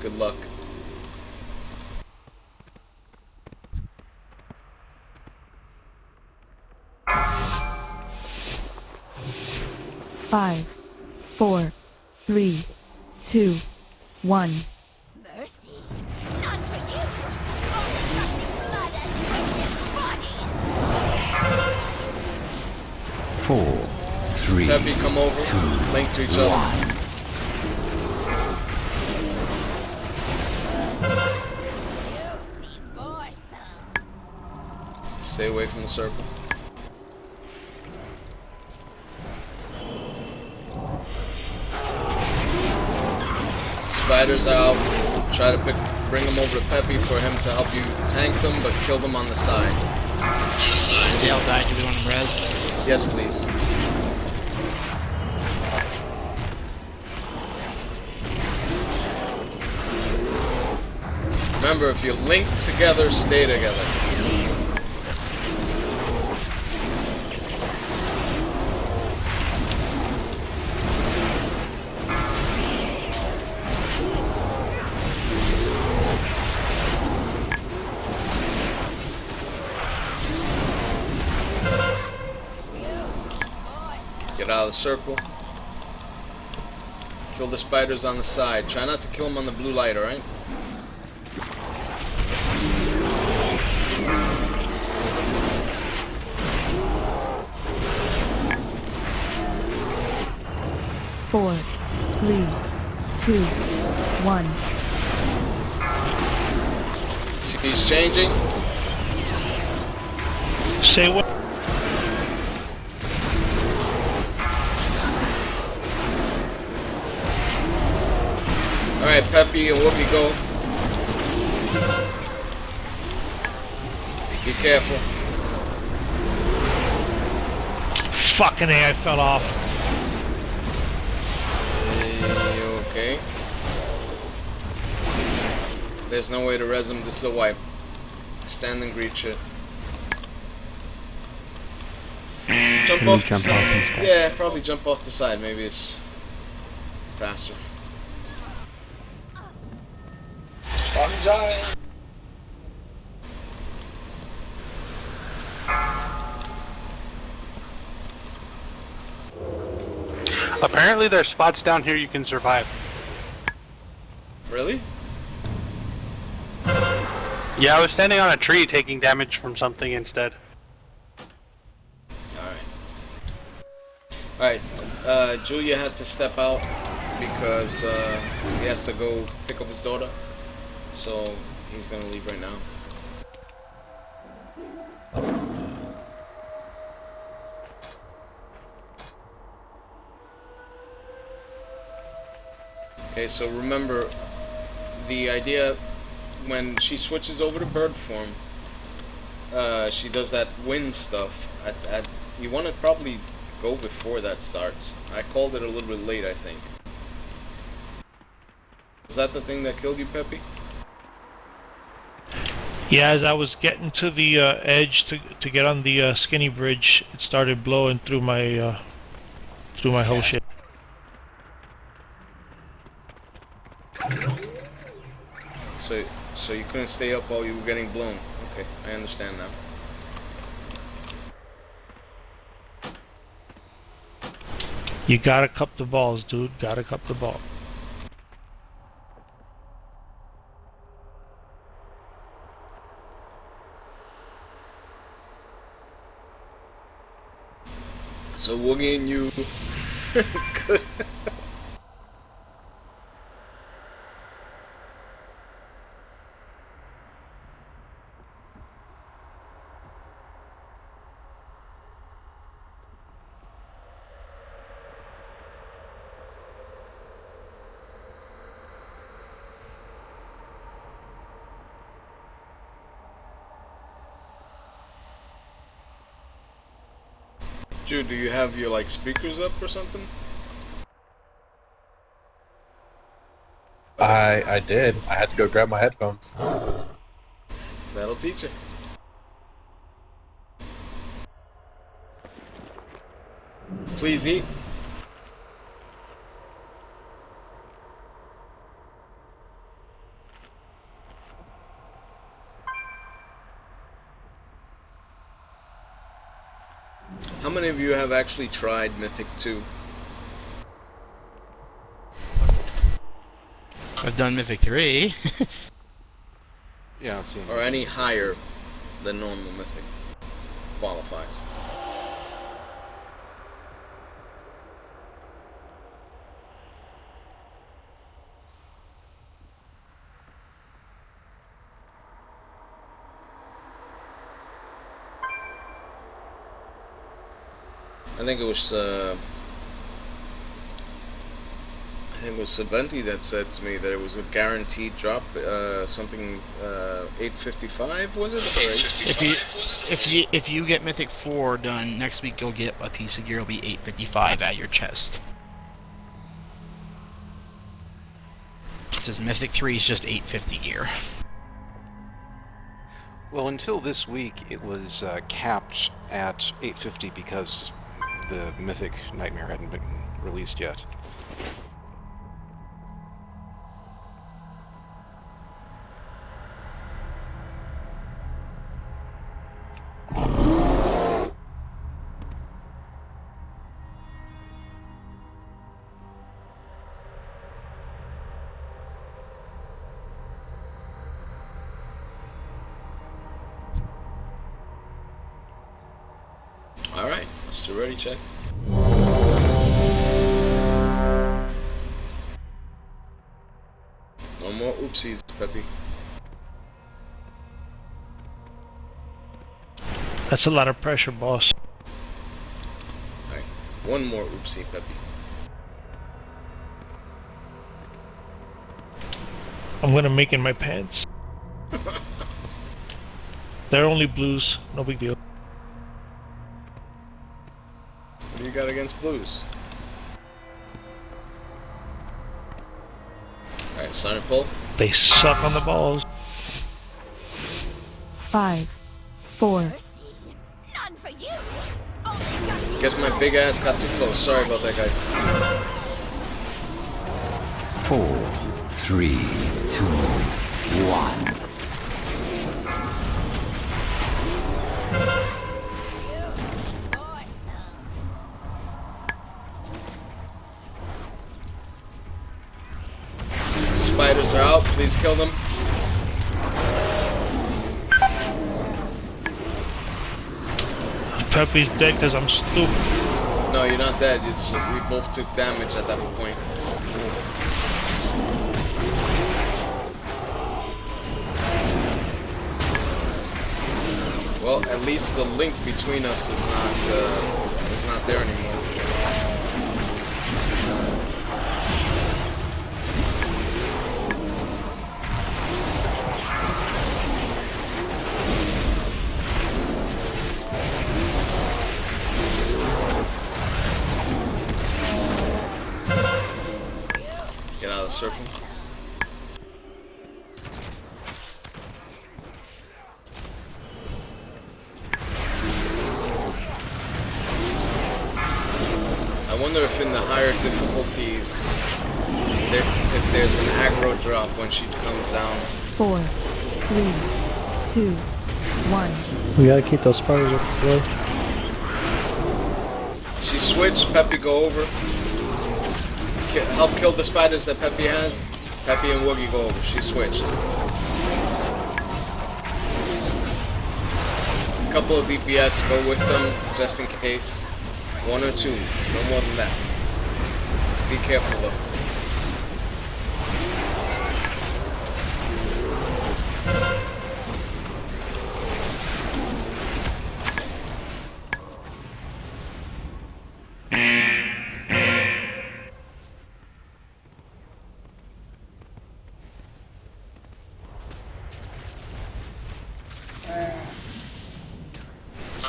Good luck. Five, 4, 3, 2, 1. Mercy, not for you. Only gushing blood and radiant bodies. 4, 3, Peppy, come over. 2, Link to each other. 1. You've seen more sons. Stay away from the circle. Spiders out. Try to bring them over to Peppy for him to help you tank them, but kill them on the side. They all died. Do we want them res? Yes, please. Remember, if you link together, stay together. Get out of the circle. Kill the spiders on the side. Try not to kill them on the blue light, alright? Four, 3, 2, 1. He's changing. Say what? Alright, Peppy and Wookie, go. Be careful. Fucking A, I fell off. Okay. There's no way to res him. This is a wipe. Stand and greet shit. Jump off the side. Yeah, probably jump off the side. Maybe it's faster. Banzai! Apparently there's spots down here you can survive. Really? Yeah, I was standing on a tree taking damage from something instead. Alright. Julia had to step out because he has to go pick up his daughter. So he's gonna leave right now. Okay, so remember the idea when she switches over to bird form, she does that wind stuff. You want to probably go before that starts. I called it a little bit late, I think. Is that the thing that killed you, Peppy? Yeah, as I was getting to the edge to get on the skinny bridge, it started blowing through my whole shit. So you couldn't stay up while you were getting blown. Okay, I understand now. You gotta cup the balls, dude. Gotta cup the ball. So Woogie and you could. Jude, do you have your speakers up or something? I did. I had to go grab my headphones. That'll teach you. Please eat. How many of you have actually tried Mythic 2? I've done Mythic 3. Yeah, I've seen Or any higher than normal Mythic qualifies? I think it was Saventi that said to me that it was a guaranteed drop. Something 855 was it? Or If you get Mythic 4 done next week, you'll get a piece of gear. It'll be 855 at your chest. It says Mythic 3 is just 850 gear. Well, until this week, it was capped at 850 because the Mythic Nightmare hadn't been released yet. Alright, let's do ready check. No more oopsies, Peppy. That's a lot of pressure, boss. Alright, one more oopsie, Peppy. I'm gonna make in my pants. They're only blues, no big deal. What do you got against blues? Alright, Sonic Pull. They suck on the balls. 5, 4, Mercy. None for you. Only got Guess my big ass got too close. Sorry about that, guys. 4, 3, 2, 1. Spiders are out. Please kill them. Peppy's dead because I'm stupid. No, you're not dead. It's, we both took damage at that point. Well, at least the link between us is not there anymore. Get out of the circle. I wonder if in the higher difficulties, if there's an aggro drop when she comes down. 4, 3, 2, 1. We gotta keep those spiders up the floor. She switched, Peppy go over. Help kill the spiders that Peppy has. Peppy and Woogie go over. She switched. A couple of DPS go with them, just in case. 1 or 2, no more than that. Be careful though.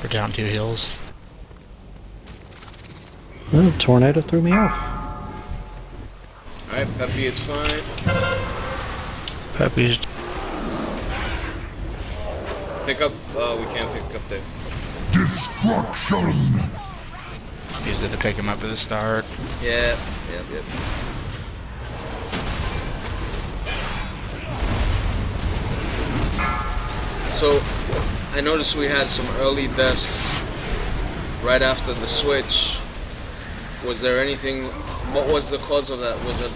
We're down 2 hills. Oh, tornado threw me off. Alright, Peppy is fine. Peppy's Pick up, we can't pick up there. Destruction! Used it to pick him up at the start. Yep. So, I noticed we had some early deaths right after the switch. Was there anything? What was the cause of that? Was it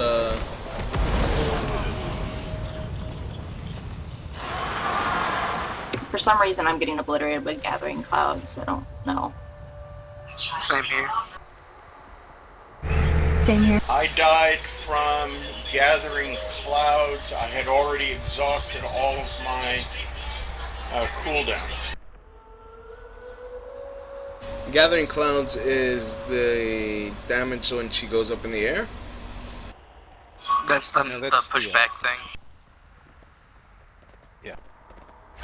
For some reason, I'm getting obliterated by gathering clouds. I don't know. Same here. Same here. I died from gathering clouds. I had already exhausted all of my cooldowns. Gathering clouds is the damage when she goes up in the air? That's the that's pushback thing. Yeah.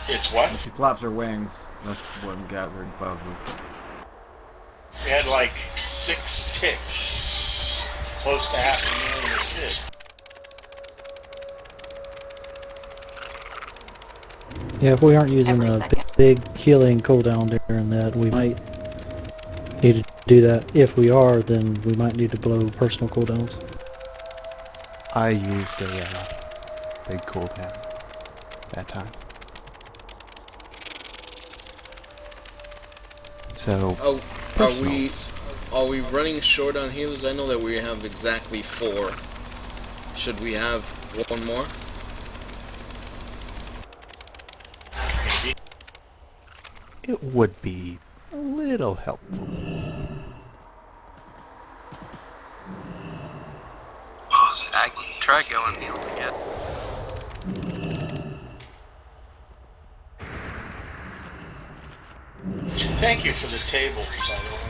It's what? When she flaps her wings, that's what gathering clouds is. We had like 6 ticks, close to 500,000 tick. Yeah, if we aren't using Every a second. big healing cooldown during that, we might need to do that. If we are, then we might need to blow personal cooldowns. I used a big cooldown that time. So, Oh, are we running short on heals? I know that we have exactly 4. Should we have one more? it would be a little helpful. I can try going heals again. Thank you for the tables, by the way.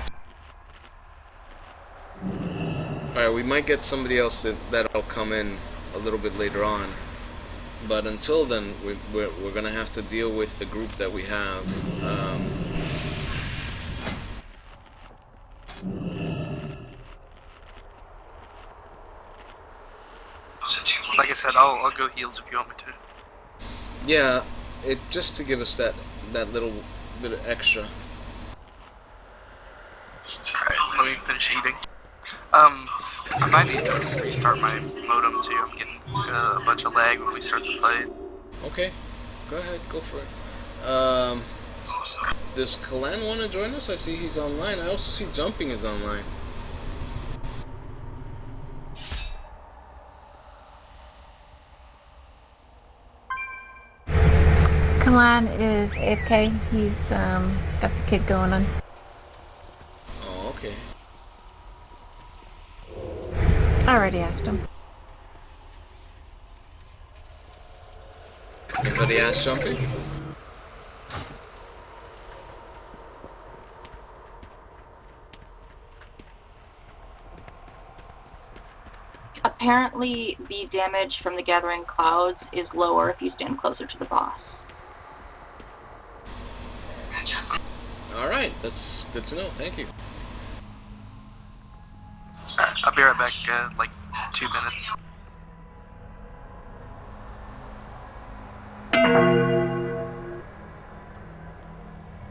Alright, we might get somebody else that'll come in a little bit later on. But until then, we're gonna have to deal with the group that we have. Like I said, I'll go heals if you want me to. Yeah, just to give us that little bit of extra. Alright, let me finish eating. I might need to restart my modem too. I'm getting a bunch of lag when we start the fight. Okay, go ahead, go for it. Does Kalan want to join us? I see he's online. I also see Jumping is online. Kalan is AFK. He's got the kid going on. Oh, okay. I already asked him. Anybody ask Jumping? Apparently, the damage from the gathering clouds is lower if you stand closer to the boss. Alright, that's good to know. Thank you. I'll be right back, like 2 minutes.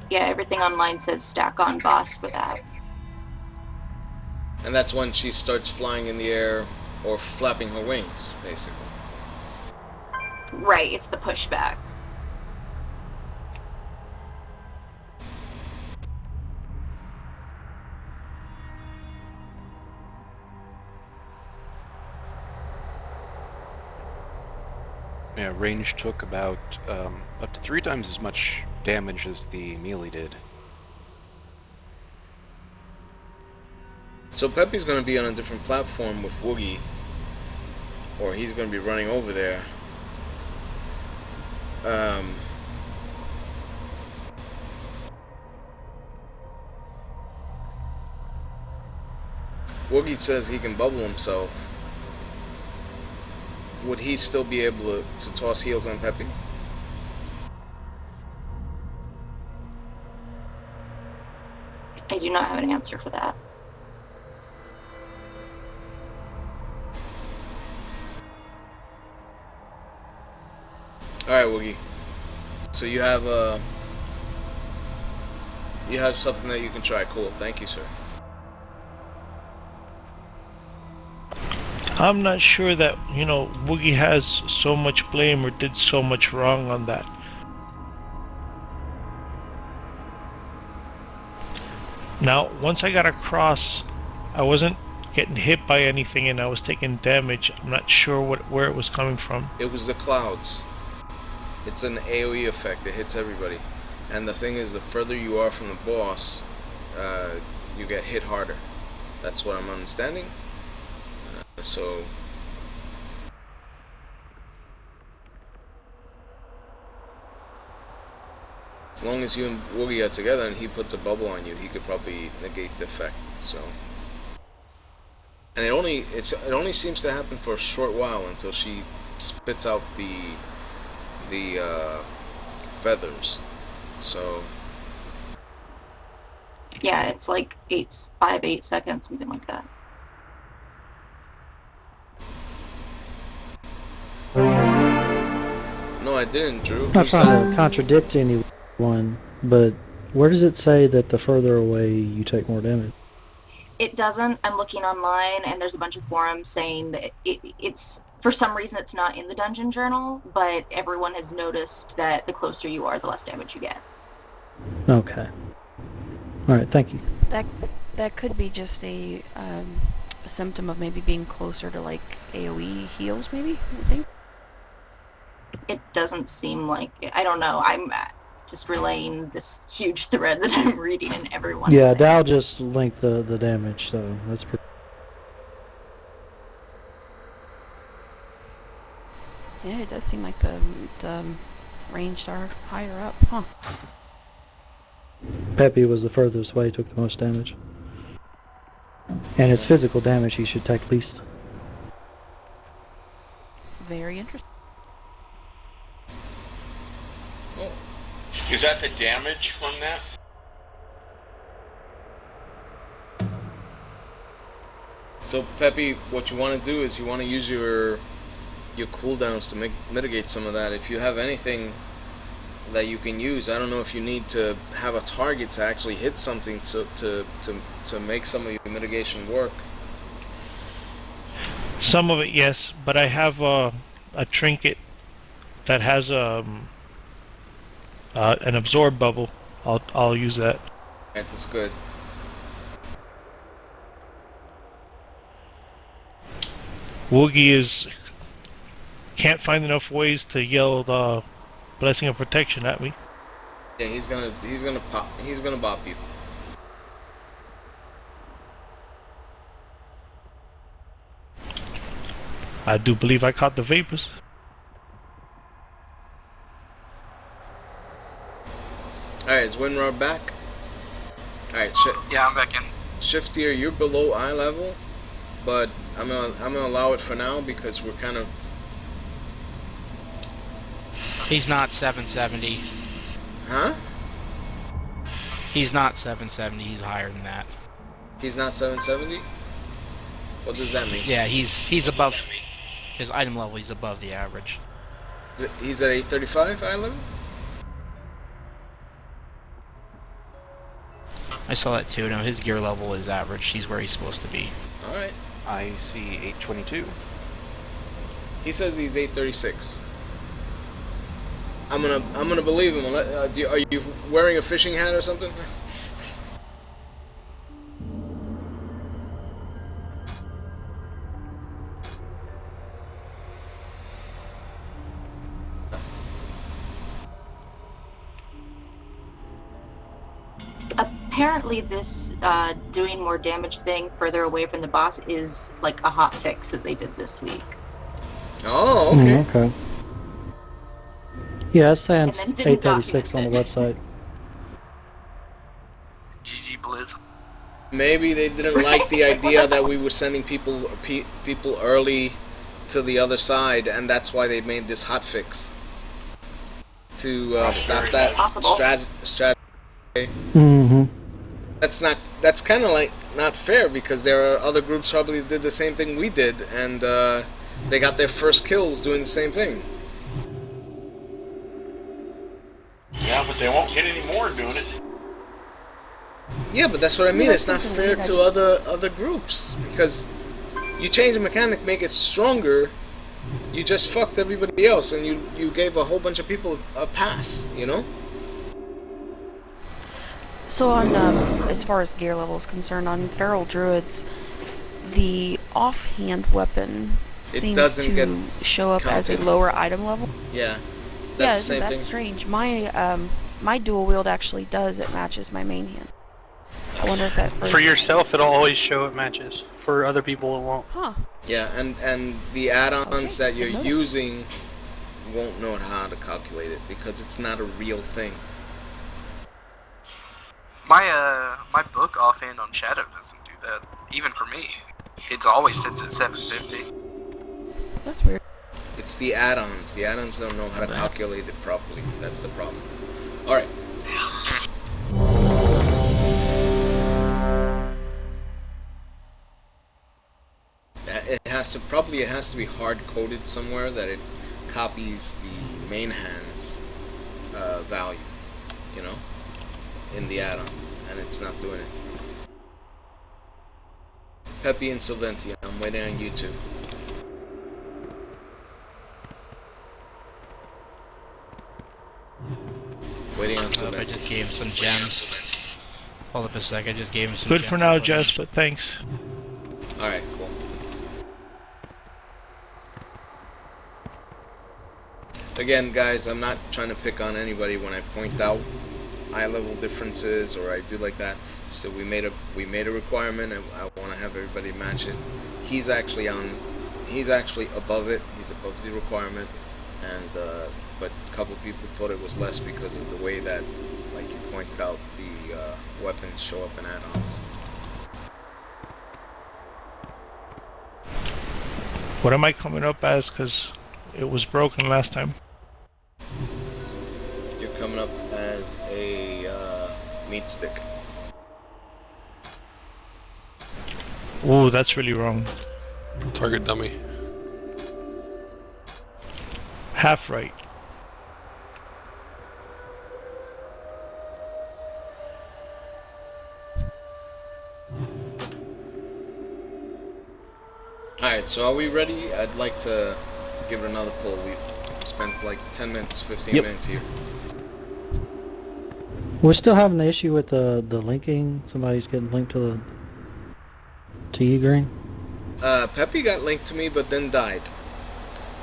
Yeah, everything online says stack on boss for that. And that's when she starts flying in the air or flapping her wings, basically. Right, it's the pushback. Yeah, range took about up to 3 times as much damage as the melee did. So Pepe's going to be on a different platform with Woogie, or he's going to be running over there. Woogie says he can bubble himself. Would he still be able to toss heals on Pepe? I do not have an answer for that. Alright, Woogie. So you have something that you can try. Cool. Thank you, sir. I'm not sure that, Woogie has so much blame or did so much wrong on that. Now, once I got across, I wasn't getting hit by anything and I was taking damage. I'm not sure where it was coming from. It was the clouds. It's an AoE effect. It hits everybody. And the thing is, the further you are from the boss, you get hit harder. That's what I'm understanding. So... as long as you and Woogie are together and he puts a bubble on you, he could probably negate the effect. So... and it only seems to happen for a short while until she spits out the feathers. So Yeah, it's like 8 seconds, something like that. no, I didn't, Drew. I'm not trying to contradict anyone, but where does it say that the further away you take more damage? It doesn't. I'm looking online, and there's a bunch of forums saying that it's for some reason it's not in the dungeon journal, but everyone has noticed that the closer you are, the less damage you get. Okay. All right. Thank you. That could be just a symptom of maybe being closer to like AoE heals, maybe. I think. It doesn't seem like it. I don't know. I'm just relaying this huge thread that I'm reading, and everyone. Yeah, Dow just linked the damage, so that's pretty. Yeah, it does seem like the ranged are higher up, huh? Peppy was the furthest away, took the most damage. And it's physical damage he should take least. Very interesting. Is that the damage from that? So Peppy, what you want to do is you want to use your cooldowns to mitigate some of that. If you have anything that you can use, I don't know if you need to have a target to actually hit something to make some of your mitigation work. Some of it, yes, but I have a trinket that has an absorb bubble. I'll use that. Right, that's good. Woogie can't find enough ways to yell the blessing of protection at me. Yeah, he's gonna bop you. I do believe I caught the vapors. Alright, is Winrar back? Alright, yeah, I'm back in. Shiftier, you're below eye level, but I'm gonna allow it for now because we're kind of. He's not 770. Huh? He's not 770. He's higher than that. He's not 770. What does that mean? Yeah, he's above his item level. He's above the average. He's at 835 eye level. I saw that too. No, his gear level is average. He's where he's supposed to be. All right. I see 822. He says he's 836. I'm gonna believe him. Are you wearing a fishing hat or something? Apparently this doing more damage thing further away from the boss is like a hot fix that they did this week. Oh, okay. Okay. Yeah, it's saying And then didn't 836 on the website. GG Blizz. Maybe they didn't like the idea that we were sending people early to the other side, and that's why they made this hotfix to stop that strategy. Mm-hmm. That's kind of like not fair because there are other groups probably did the same thing we did, and they got their first kills doing the same thing. Yeah, but they won't get any more doing it. Yeah, but that's what I mean. It's not fair to other groups because you change the mechanic, make it stronger. You just fucked everybody else, and you gave a whole bunch of people a pass. You know. So on, as far as gear level is concerned, on feral druids, the offhand weapon seems doesn't get to show up as a counted. lower item level. Yeah. That's Yeah, the isn't same that thing. strange? My dual wield actually does. It matches my main hand. I wonder if that For yourself, it'll always show it matches. For other people, it won't. Huh. Yeah, and the add-ons that you're Good note. using won't know how to calculate it because it's not a real thing. My book offhand on Shadow doesn't do that. Even for me, it always sits at 750. That's weird. It's the add-ons. The add-ons don't know how to calculate it properly. That's the problem. Alright. It has to be hard-coded somewhere that it copies the main hand's value, you know, in the add-on, and it's not doing it. Peppy and Silventia, I'm waiting on you two. Waiting on I Silventia. just gave him some gems. Hold up a sec, I just gave him some Good gems. for now, Jess, but thanks. Alright, cool. Again, guys, I'm not trying to pick on anybody when I point out eye level differences or I do like that. So we made a requirement, and I want to have everybody match it. He's actually above it. He's above the requirement, and but a couple of people thought it was less because of the way that, like you pointed out, the weapons show up in add-ons. What am I coming up as? Because it was broken last time. You're coming up as a meat stick. Ooh, that's really wrong. Target dummy. Half right. Alright, so are we ready? I'd like to give it another pull. We've spent like 10 minutes, 15 Yep. minutes here. We're still having the issue with the linking. Somebody's getting linked to you, Green. Peppy got linked to me but then died.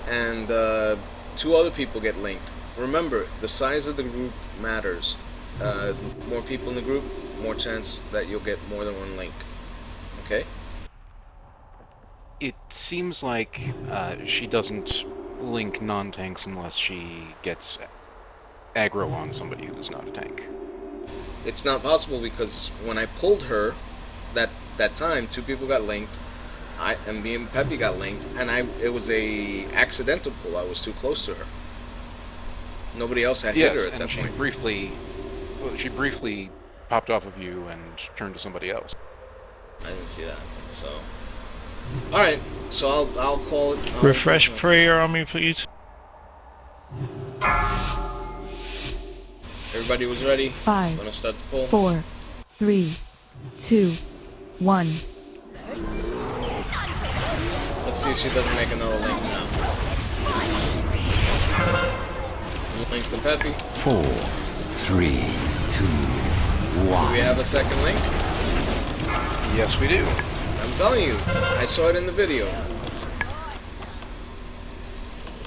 And two other people get linked. Remember, the size of the group matters. More people in the group, more chance that you'll get more than one link. Okay? It seems like she doesn't link non-tanks unless she gets aggro on somebody who's not a tank. It's not possible because when I pulled her, that time, two people got linked. And me and Peppy got linked, and it was a accidental pull. I was too close to her. Nobody else had hit her at that point. She briefly popped off of you and turned to somebody else. I didn't see that. So, all right. So I'll call it. Refresh prayer on me, please. Everybody was ready. 5, I'm gonna start the pull. 4, 3, 2, 1. Let's see if she doesn't make another link now. Link to Peppy. 4, 3, 2, 1. Do we have a second link? Yes, we do. I'm telling you, I saw it in the video.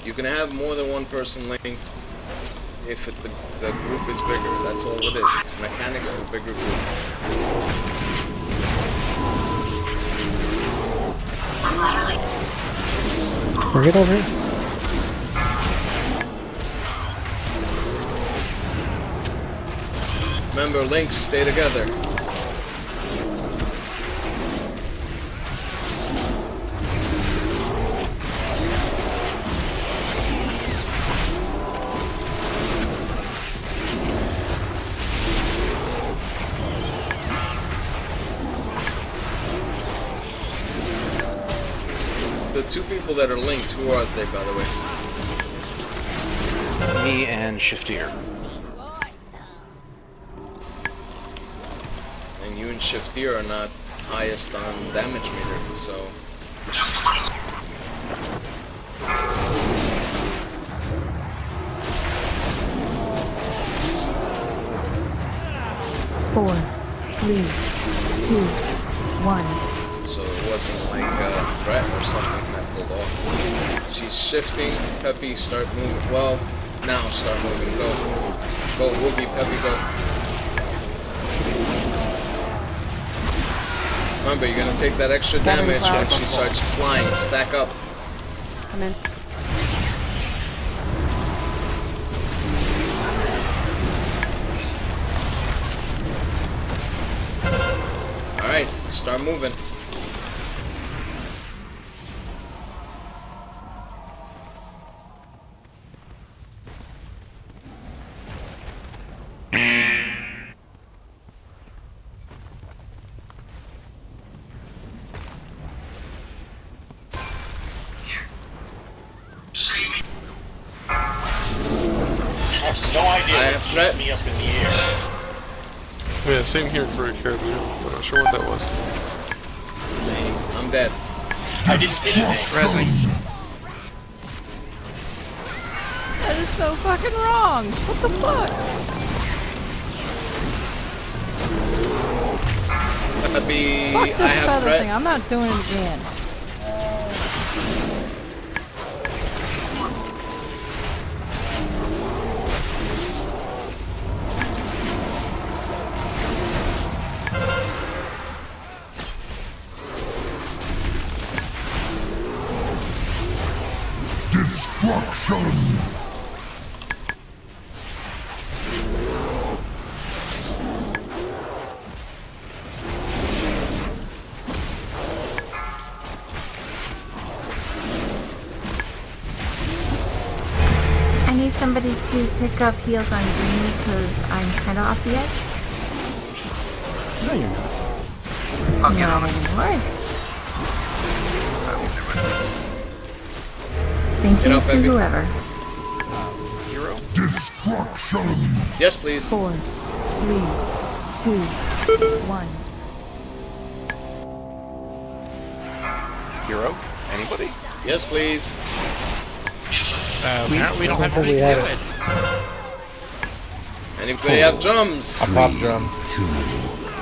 You can have more than one person linked if the group is bigger. That's all it is. It's mechanics of a bigger group. Get over here. Remember, links stay together. The two people that are linked, who are they, by the way? Me and Shiftier. And you and Shiftier are not highest on damage meter, so... 4, 3, 2, 1. So it wasn't like a threat or something that pulled off. She's shifting. Peppy, start moving. Well, now start moving. Go. Go, Woogie, Peppy, go. Remember, you're gonna take that extra damage when she starts flying. Stack up. Come in. Alright, start moving. No idea. I have threat. Me up in the air. Yeah, same here for Caribou. I'm not sure what that was. I'm dead. I didn't hit anything. That is so fucking wrong. What the fuck? Peppy, Fuck I this have feather threat. thing. I'm not doing it again. Destruction! I need somebody to pick up heals on green because I'm kind of off the edge. No, you're not. I'll get on it. Anymore. Thank you up, to baby. whoever. Hero? Destruction! Yes, please. 4, 3, 2, 1. Hero? Anybody? Yes, please. We don't have we anything have good. Anybody have drums? I popped drums.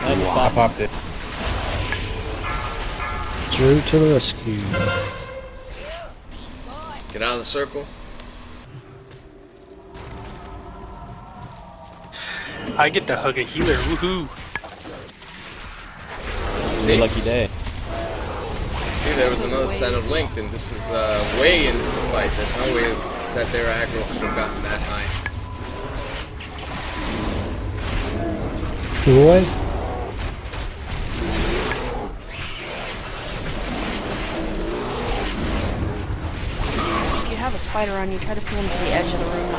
I popped it. Drew to the rescue. Get out of the circle. I get to hug a healer. Woohoo! See? Lucky day. See, there was another set of linked, and this is way into the fight. There's no way that their aggro could have gotten that high. Move away. If you have a spider on you, try to pull him to the edge of the room.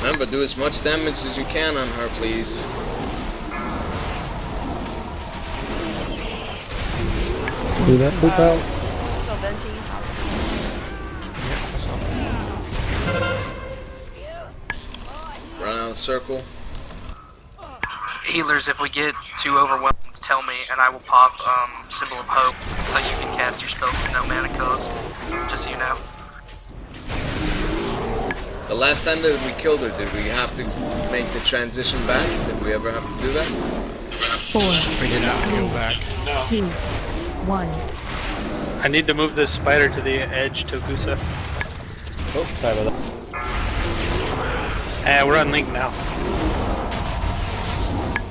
Remember, do as much damage as you can on her, please. Do that poop out. So Venti, Run out of the circle. Healers, if we get too overwhelmed, tell me, and I will pop Symbol of Hope, so you can cast your spells with no mana cost. Just so you know. The last time that we killed her, did we have to make the transition back? Did we ever have to do that? 4, We did not go back. 2, 1. I need to move this spider to the edge, Tokusa. Oh, sorry about that. We're on link now.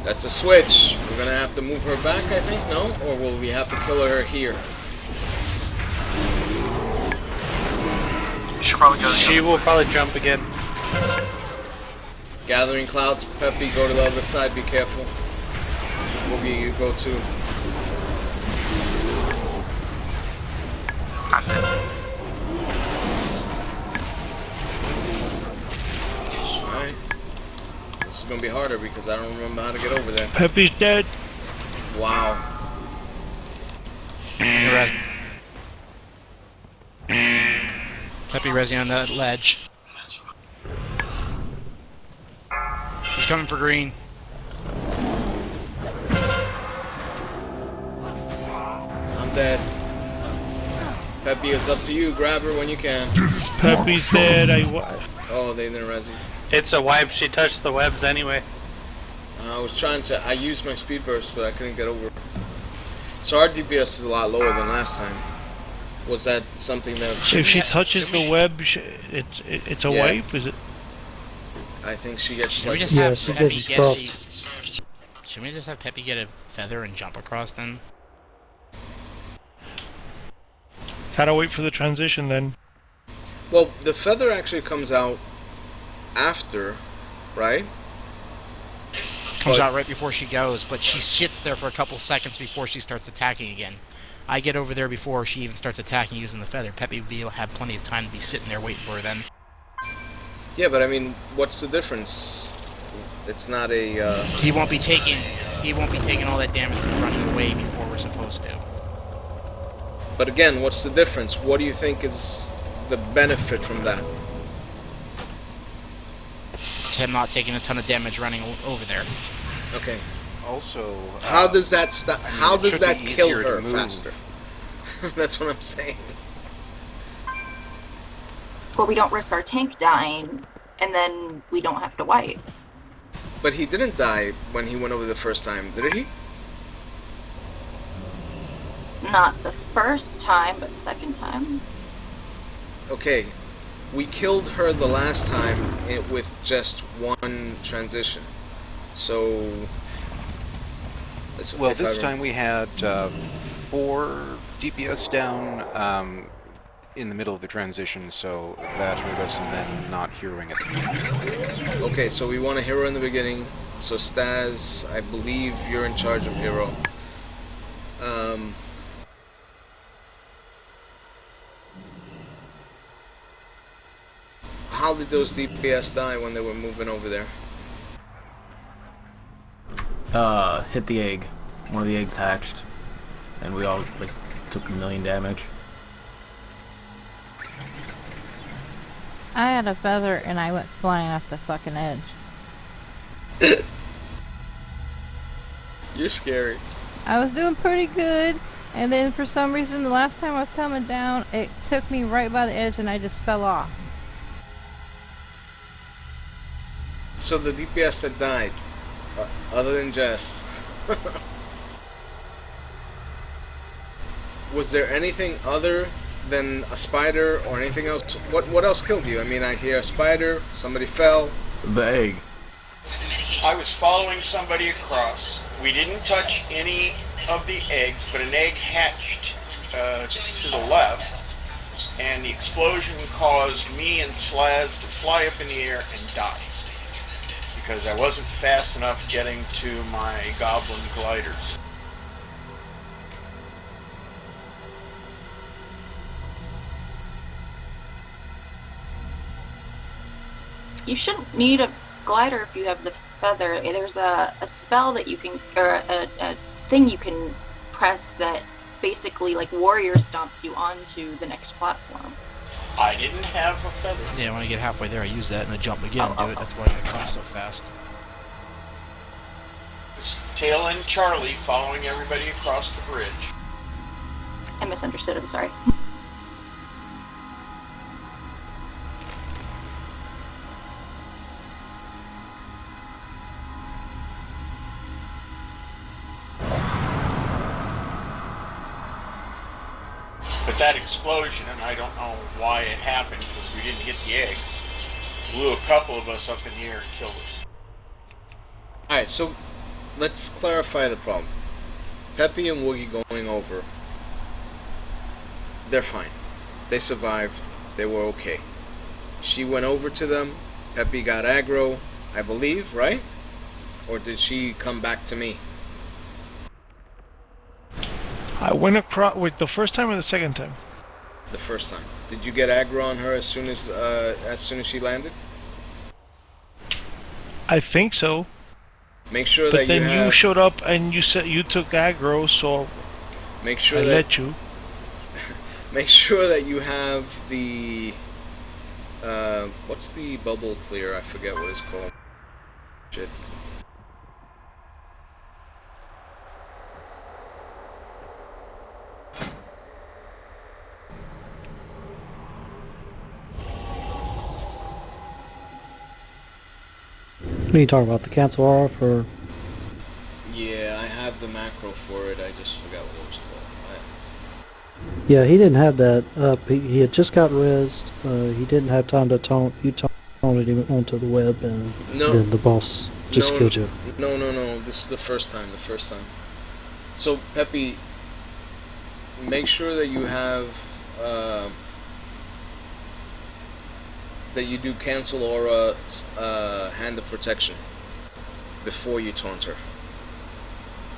That's a switch. We're gonna have to move her back, I think, no? Or will we have to kill her here? You should probably go. She will probably jump again. Gathering clouds, Peppy, go to the other side, be careful. Woogie, you go too. I'm dead. Alright. This is gonna be harder because I don't remember how to get over there. Peppy's dead. Wow. Peppy Resi on that ledge. He's coming for green. I'm dead. Peppy, it's up to you. Grab her when you can. Peppy's dead. Oh, they didn't res you. It's a wipe. She touched the webs anyway. I was trying to. I used my speed burst, but I couldn't get over. So our DPS is a lot lower than last time. Was that something that? If she touches the web, it's a wipe. Is it? I think she gets. Should we Like, just have Peppy get Should we just have Peppy get a feather and jump across then? Gotta wait for the transition then. well, the feather actually comes out after, right? Comes out right before she goes, but she sits there for a couple seconds before she starts attacking again. I get over there before she even starts attacking using the feather. Peppy would be able to have plenty of time to be sitting there waiting for her then. Yeah, but I mean, what's the difference? It's not a. He won't be taking all that damage from running away before we're supposed to. But again, what's the difference? What do you think is the benefit from that? Him not taking a ton of damage running over there. Okay. Also, how does that stop? How it does should that be kill easier to her move. faster? That's what I'm saying. Well, we don't risk our tank dying, and then we don't have to wipe. But he didn't die when he went over the first time, did he? Not the first time, but the second time. Okay, we killed her the last time with just one transition. So... Well, this time we had 4 DPS down in the middle of the transition, so that hurt us, and then not heroing at the beginning. Okay, so we want a hero in the beginning. So Staz, I believe you're in charge of hero. How did those DPS die when they were moving over there? Hit the egg. One of the eggs hatched, and we all like took 1 million damage. I had a feather and I went flying off the fucking edge. You're scary. I was doing pretty good, and then for some reason the last time I was coming down, it took me right by the edge and I just fell off. So the DPS that died, other than Jess, was there anything other than a spider or anything else? What else killed you? I mean, I hear a spider, somebody fell. The egg. I was following somebody across. We didn't touch any of the eggs, but an egg hatched to the left, and the explosion caused me and Slaz to fly up in the air and die. Because I wasn't fast enough getting to my goblin gliders. You shouldn't need a glider if you have the feather. There's a spell that you can, or a thing you can press that basically like warrior stomps you onto the next platform. I didn't have a feather. Yeah, when I get halfway there, I use that and I jump again and do it. That's why I come so fast. It's Tail End Charlie following everybody across the bridge. I misunderstood, I'm sorry. But that explosion, and I don't know why it happened because we didn't hit the eggs, blew a couple of us up in the air and killed us. Alright, so let's clarify the problem. Peppy and Woogie going over, they're fine. They survived. They were okay. She went over to them. Peppy got aggro, I believe, right? Or did she come back to me? I went across with the first time or the second time? The first time. Did you get aggro on her as soon as she landed? I think so. Make sure but that then you have... showed up and you said you took aggro, so make sure I that let you. Make sure that you have the what's the bubble clear? I forget what it's called. Shit. What are you talking about? The cancel off or? Yeah, I have the macro for it. I just forgot what it was called. Yeah, he didn't have that up. He had just got rezzed. He didn't have time to taunt. You taunted him onto the web, and then the boss just killed you. No. This is the first time. So, Peppy, make sure that you have that you do cancel aura hand of protection before you taunt her.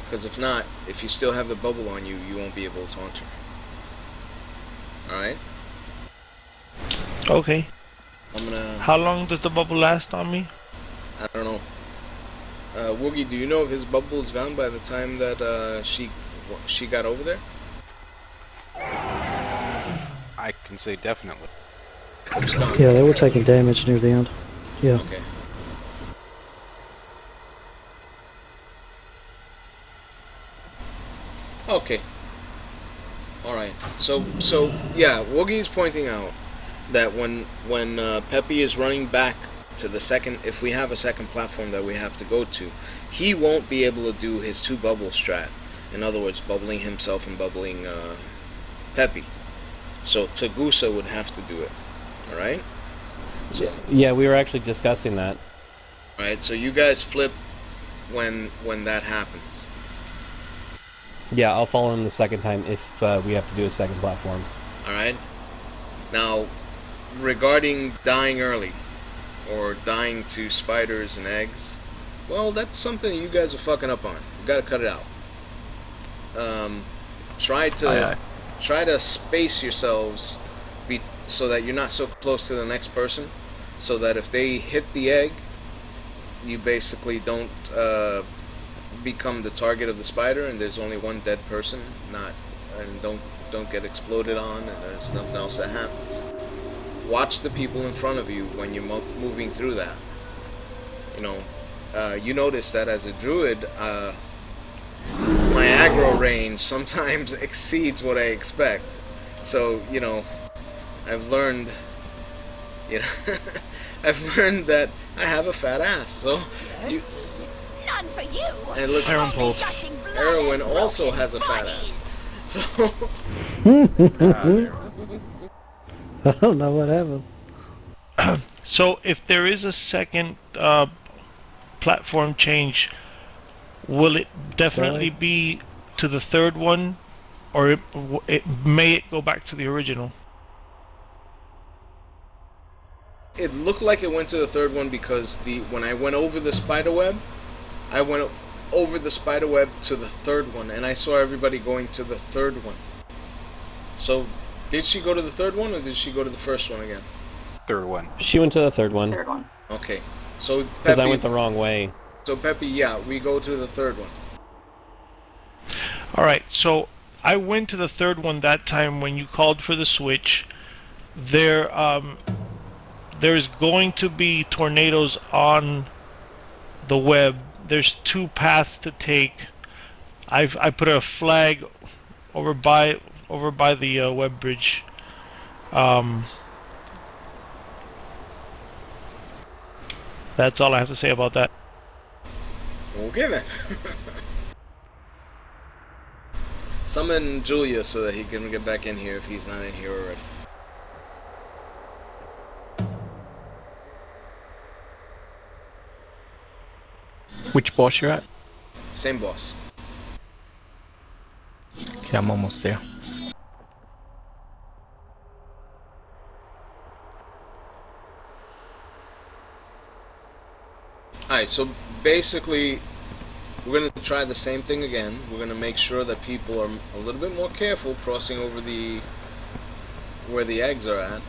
Because if not, if you still have the bubble on you, you won't be able to taunt her. Alright? Okay. I'm gonna... How long does the bubble last on me? I don't know. Woogie, do you know if his bubble is gone by the time that she got over there? I can say definitely. It's gone. Yeah, they were taking damage near the end. Yeah. Okay. Okay. Alright. So yeah, Woogie is pointing out that when Peppy is running back to the second, if we have a second platform that we have to go to, he won't be able to do his 2 bubble strat. In other words, bubbling himself and bubbling Peppy. So Tagusa would have to do it. Alright? So, yeah, we were actually discussing that. Alright, so you guys flip when that happens. Yeah, I'll follow him the second time if we have to do a second platform. Alright? Now, regarding dying early, or dying to spiders and eggs, well, that's something you guys are fucking up on. You gotta cut it out. Try to space yourselves so that you're not so close to the next person, so that if they hit the egg, you basically don't become the target of the spider, and there's only one dead person, and don't get exploded on, and there's nothing else that happens. Watch the people in front of you when you're moving through that. You know, you notice that as a druid, my aggro range sometimes exceeds what I expect. So, you know, I've learned that I have a fat ass. So, None for you. and it looks Erwin also has a fat ass. So, I don't know what happened. So if there is a second platform change, will it definitely be to the third one, or may it go back to the original? it looked like it went to the third one because when I went over the spider web, I went over the spider web to the third one, and I saw everybody going to the third one. So, did she go to the third one, or did she go to the first one again? Third one. She went to the third one. Third one. Okay. So, because I went the wrong way. So, Peppy, yeah, we go to the third one. Alright, so I went to the third one that time when you called for the switch. There's going to be tornadoes on the web. There's two paths to take. I put a flag over by the web bridge. That's all I have to say about that. Okay then. Summon Julia so that he can get back in here if he's not in here already. Which boss you're at? Same boss. Okay, I'm almost there. Alright, so basically we're going to try the same thing again. We're going to make sure that people are a little bit more careful crossing over where the eggs are at.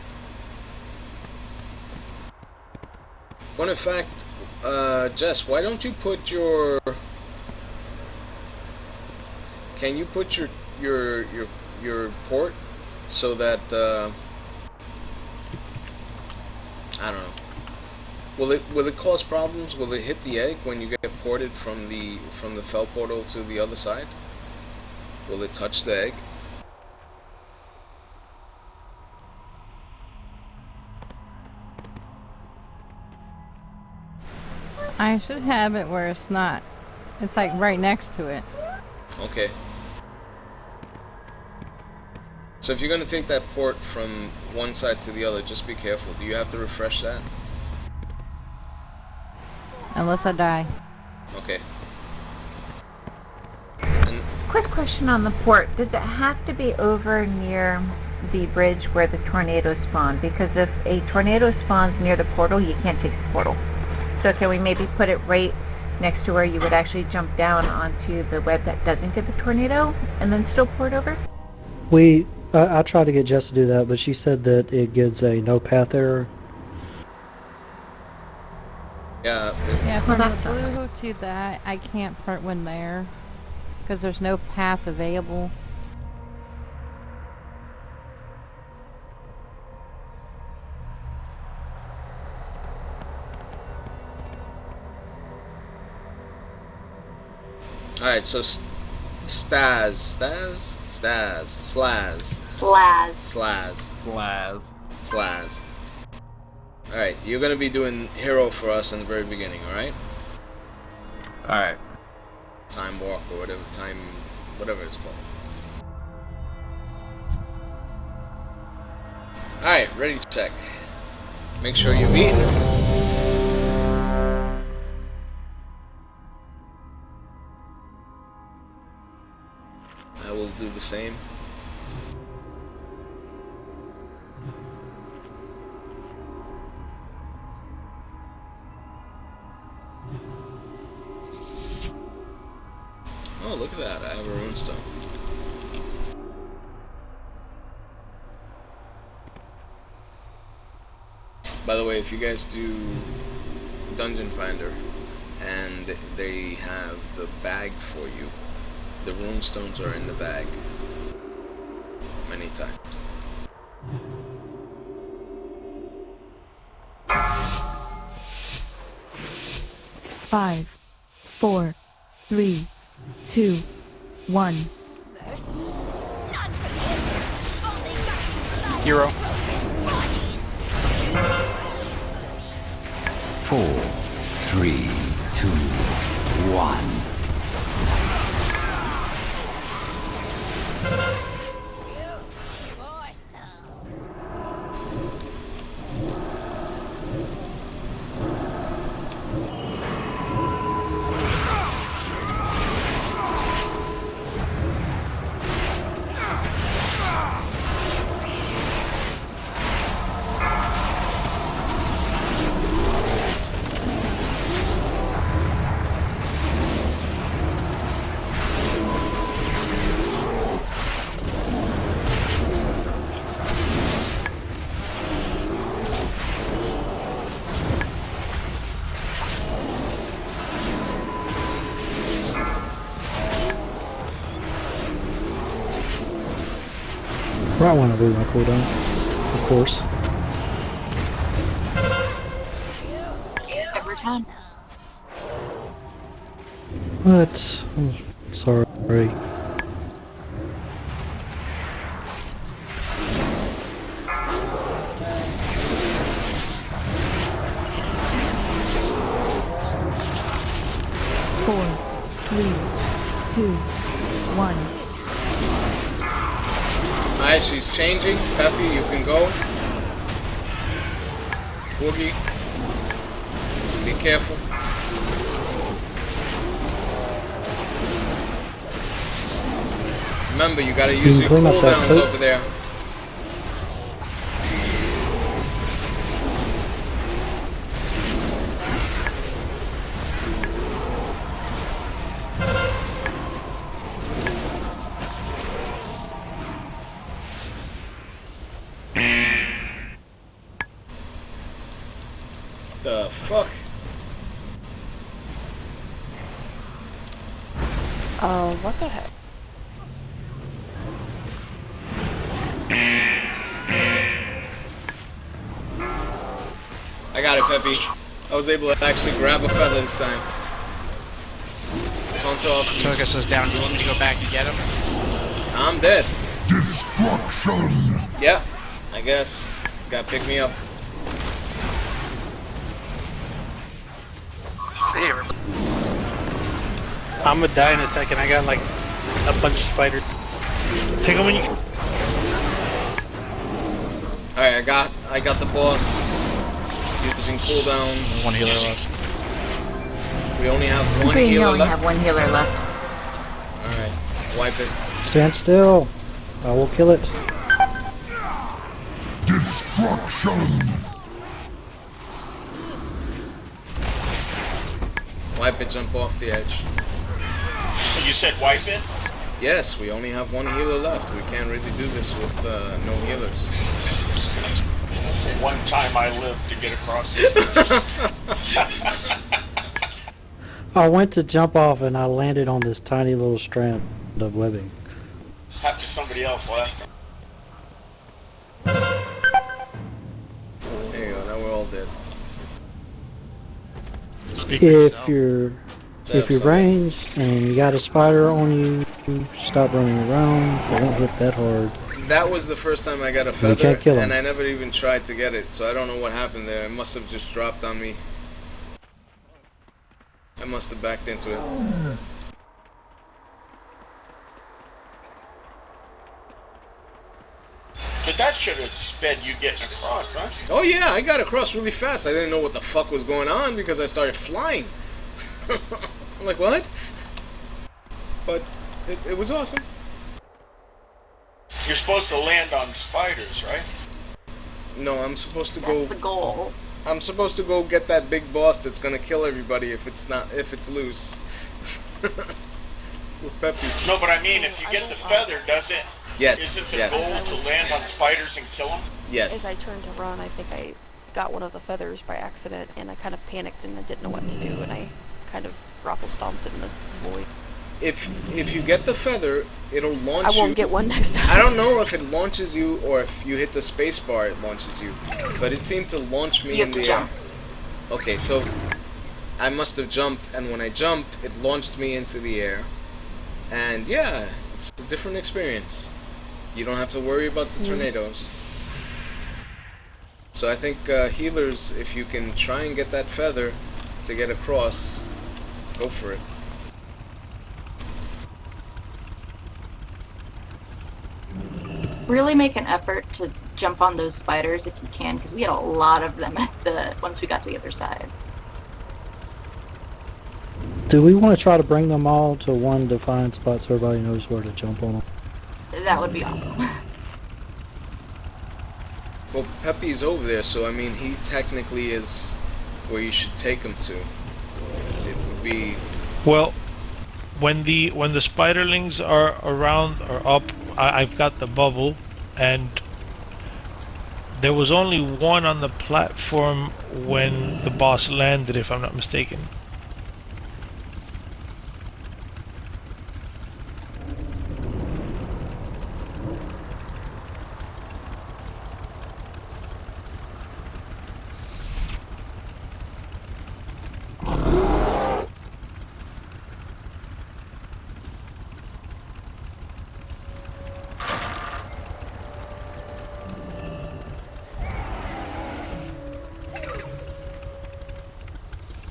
But in fact, Jess, why don't you put your... Can you put your port so that I don't know. Will it cause problems? Will it hit the egg when you get ported from the fell portal to the other side? Will it touch the egg? I should have it where it's not. It's like right next to it. Okay. So if you're gonna take that port from one side to the other, just be careful. Do you have to refresh that? Unless I die. Okay. Quick question on the port. Does it have to be over near the bridge where the tornado spawned? Because if a tornado spawns near the portal, you can't take the portal. So can we maybe put it right next to where you would actually jump down onto the web that doesn't get the tornado and then still port over? I tried to get Jess to do that, but she said that it gives a no path error. Yeah. Yeah, from the blue to that, I can't put one there because there's no path available. Alright, so Slaz. Alright, you're gonna be doing hero for us in the very beginning, alright? Alright. Time walk or whatever it's called. Alright, ready to check. Make sure you've eaten. I will do the same. Oh, look at that. I have a runestone. By the way, if you guys do Dungeon Finder and they have the bag for you, the runestones are in the bag many times. Five, 4, 3, 2, 1. Hero. 4, 3, 2, 1. I want to read my cooldown, of course. Every time. But I'm sorry. 4, 3, 2, 1. Alright, she's changing. Peppy, you can go. Boogie, be careful. Remember, you gotta use your cooldowns over there. The fuck? What the heck? I got it, Peppy. I was able to actually grab a feather this time. It's on top. Togus is down. Do you want me to go back and get him? I'm dead. Destruction. Yep, I guess. Gotta pick me up. See her. I'm gonna die in a second. I got like a bunch of spiders. Take them when you. Alright, I got the boss using cooldowns. One healer left. We only have one We healer only left. have one healer left. Alright, wipe it. Stand still. I will kill it. Destruction. Wipe it, jump off the edge. You said wipe it? Yes, we only have one healer left. We can't really do this with no healers. One time I lived to get across it. I went to jump off and I landed on this tiny little strand of webbing. Happened to somebody else last time. There you go, now we're all dead. If you're ranged and you got a spider on you, stop running around. It won't hit that hard. That was the first time I got a You feather, can't kill him. and I never even tried to get it, so I don't know what happened there. It must have just dropped on me. I must have backed into it. But that should have sped you getting across, huh? Oh yeah, I got across really fast. I didn't know what the fuck was going on because I started flying. I'm like, what? But it was awesome. You're supposed to land on spiders, right? No, I'm supposed to That's go. the goal. I'm supposed to go get that big boss that's gonna kill everybody if it's loose. With Peppy. No, but I mean, if you get the feather, does it? Yes. Is it the Yes. goal to land on spiders and kill them? Yes. As I turned to run, I think I got one of the feathers by accident, and I kind of panicked and I didn't know what to do, and I kind of raffle stomped in the void. If you get the feather, it'll launch you. I won't get one next time. I don't know if it launches you or if you hit the space bar it launches you, but it seemed to launch me You in have to the jump. air. Okay, so I must have jumped, and when I jumped, it launched me into the air. And yeah, it's a different experience. You don't have to worry about the tornadoes. So I think healers, if you can try and get that feather to get across, go for it. Really make an effort to jump on those spiders if you can, because we had a lot of them once we got to the other side. Do we want to try to bring them all to one defined spot so everybody knows where to jump on them? That would be awesome. Well, Peppy's over there, so I mean, he technically is where you should take him to. It would be. Well, when the spiderlings are around or up, I've got the bubble, and there was only one on the platform when the boss landed, if I'm not mistaken.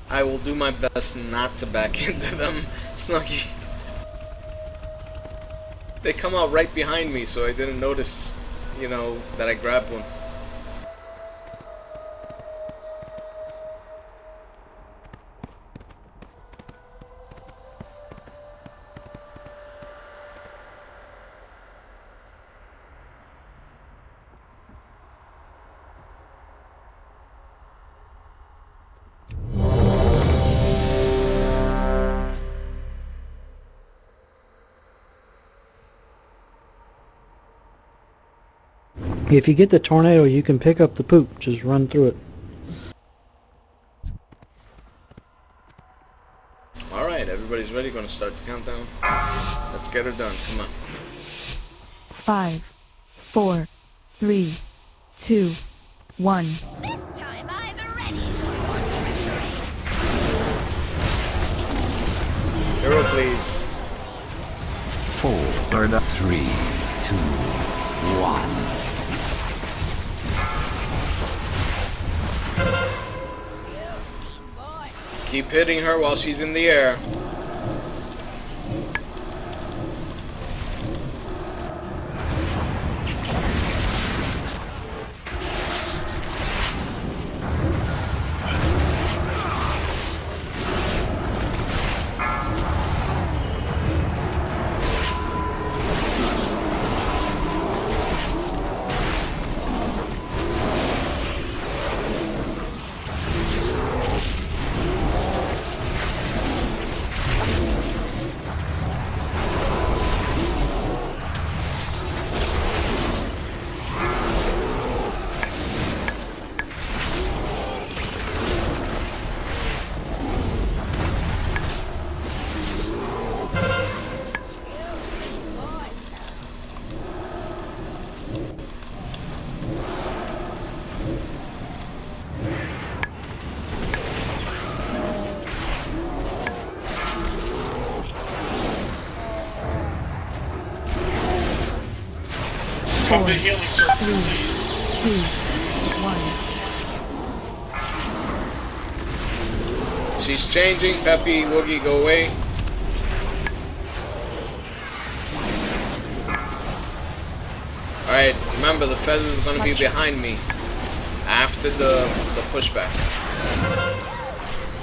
I will do my best not to back into them, Snuggy. They come out right behind me, so I didn't notice, you know, that I grabbed one. If you get the tornado, you can pick up the poop. Just run through it. Alright, everybody's ready. Gonna start the countdown. Let's get her done. Come on. 5, 4, 3, 2, 1. This time I'm ready. Hero, please. 4, 3, 2, 1. Keep hitting her while she's in the air. Complete healing circle, 3, 2, 1. She's changing. Peppy, Woogie, go away. Alright, remember the feathers is going to be behind me after the pushback.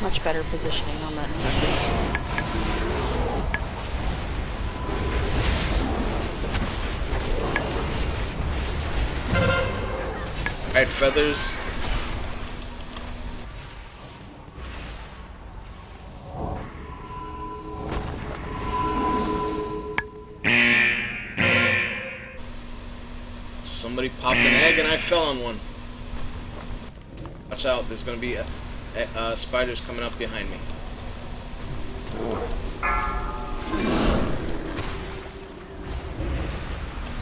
Much better positioning on that technique. Alright, feathers. Somebody popped an egg and I fell on one. Watch out, there's gonna be spiders coming up behind me.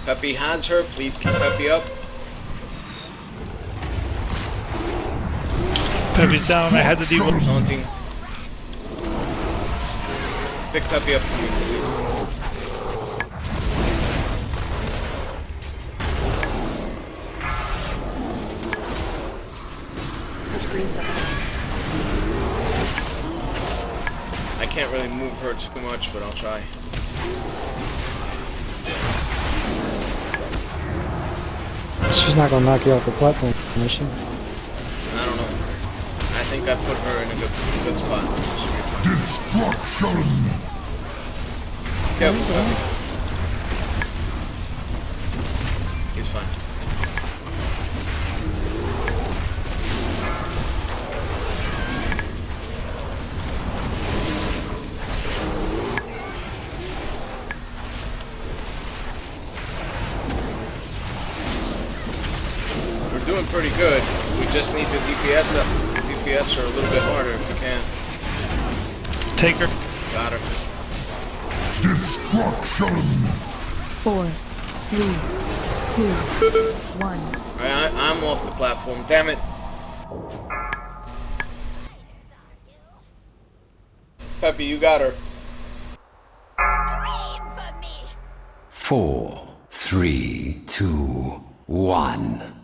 Peppy has her, please keep Peppy up. Peppy's down, I had to deal with taunting. Pick Peppy up for me, please. I can't really move her too much, but I'll try. She's not gonna knock you off the platform, is she? I don't know. I think I put her in a good spot. Destruction! Careful, Peppy. He's fine. We're doing pretty good. We just need to DPS her a little bit harder if we can. Take her. Got her. Destruction! 4, 3, 2, 1. Alright, I'm off the platform. Damn it. Peppy, you got her. 4, 3, 2, 1.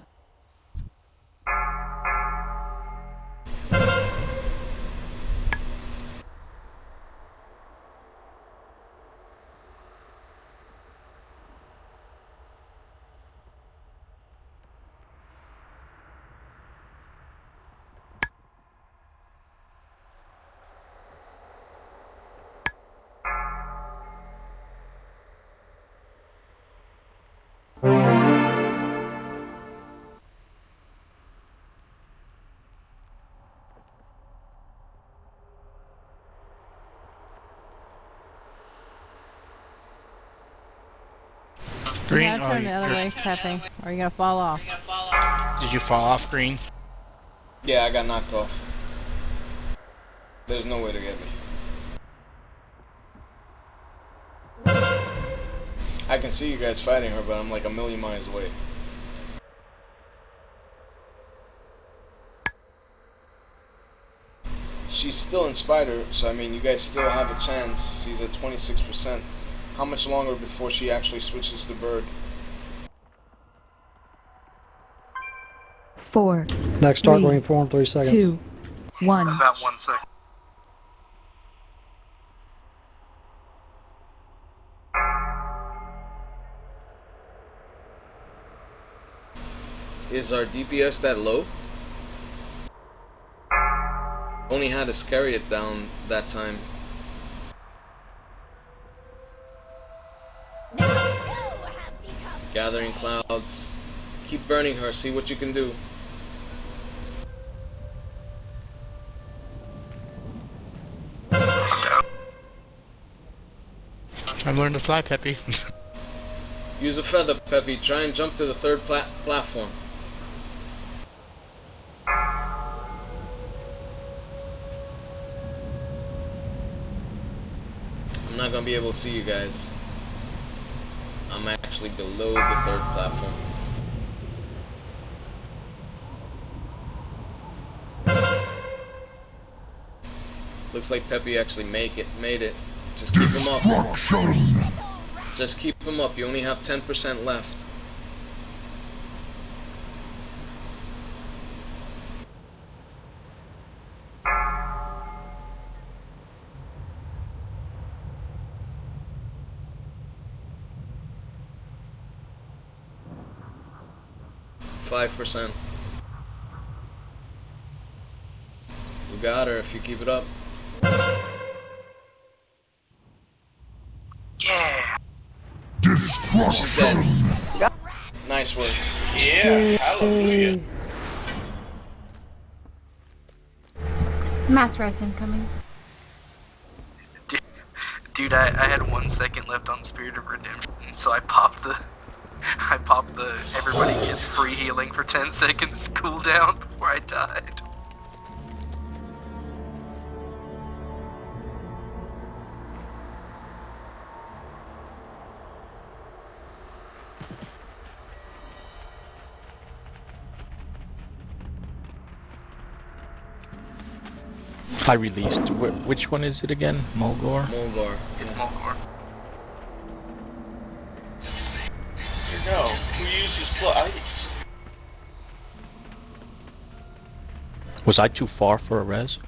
Green, you gotta turn the other way, Peppy, or you're gonna fall off. Did you fall off, Green? Yeah, I got knocked off. There's no way to get me. I can see you guys fighting her, but I'm like a million miles away. She's still in Spider, so I mean, you guys still have a chance. She's at 26%. How much longer before she actually switches to Bird? 4. Next start going 4 in 3 seconds. 2, 1. About 1 second. Is our DPS that low? Only had to scary it down that time. Gathering clouds. Keep burning her, see what you can do. I'm learning to fly, Peppy. Use a feather, Peppy. Try and jump to the third platform. I'm not gonna be able to see you guys. I'm actually below the third platform. Looks like Peppy actually made it. Just keep him up. Just keep him up. You only have 10% left. %. You got her if you keep it up. Yeah. She's dead. Nice work. Yeah, hallelujah. Mass res incoming. Dude, I had 1 second left on Spirit of Redemption, so I popped the everybody gets free healing for 10 seconds cooldown before I died. I released. Which one is it again? Mulgore? Mulgore. It's Mulgore. No, who uses blood? Was I too far for a res?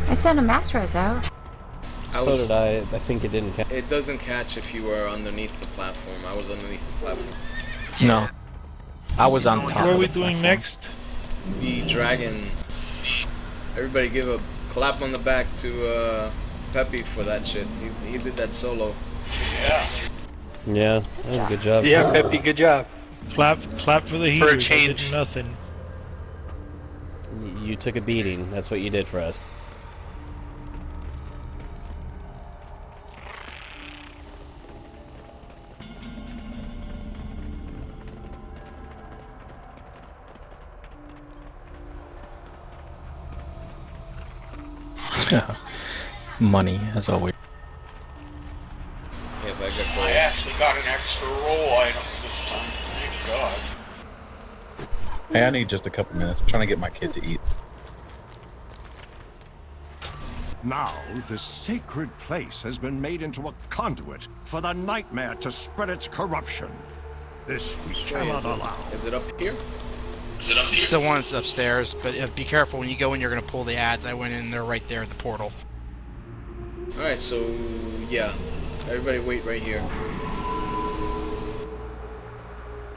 I sent a mass res out. So did I. I think it didn't catch. It doesn't catch if you were underneath the platform. I was underneath the platform. No. I was on top. What are we doing next? The dragons. Everybody give a clap on the back to Peppy for that shit. He did that solo. Yeah. Yeah, that was a good job. Yeah, Peppy, good job. Clap for the heaters. For a change. Did nothing. You took a beating. That's what you did for us. Money, as always. Yeah, but I actually got an extra roll item this time. Thank God. Hey, I need just a couple minutes. I'm trying to get my kid to eat. Now, this sacred place has been made into a conduit for the nightmare to spread its corruption. This we cannot allow. Is it up here? It's the one that's upstairs, but be careful when you go in, you're going to pull the ads. I went in there right there at the portal. Alright, so yeah. Everybody wait right here.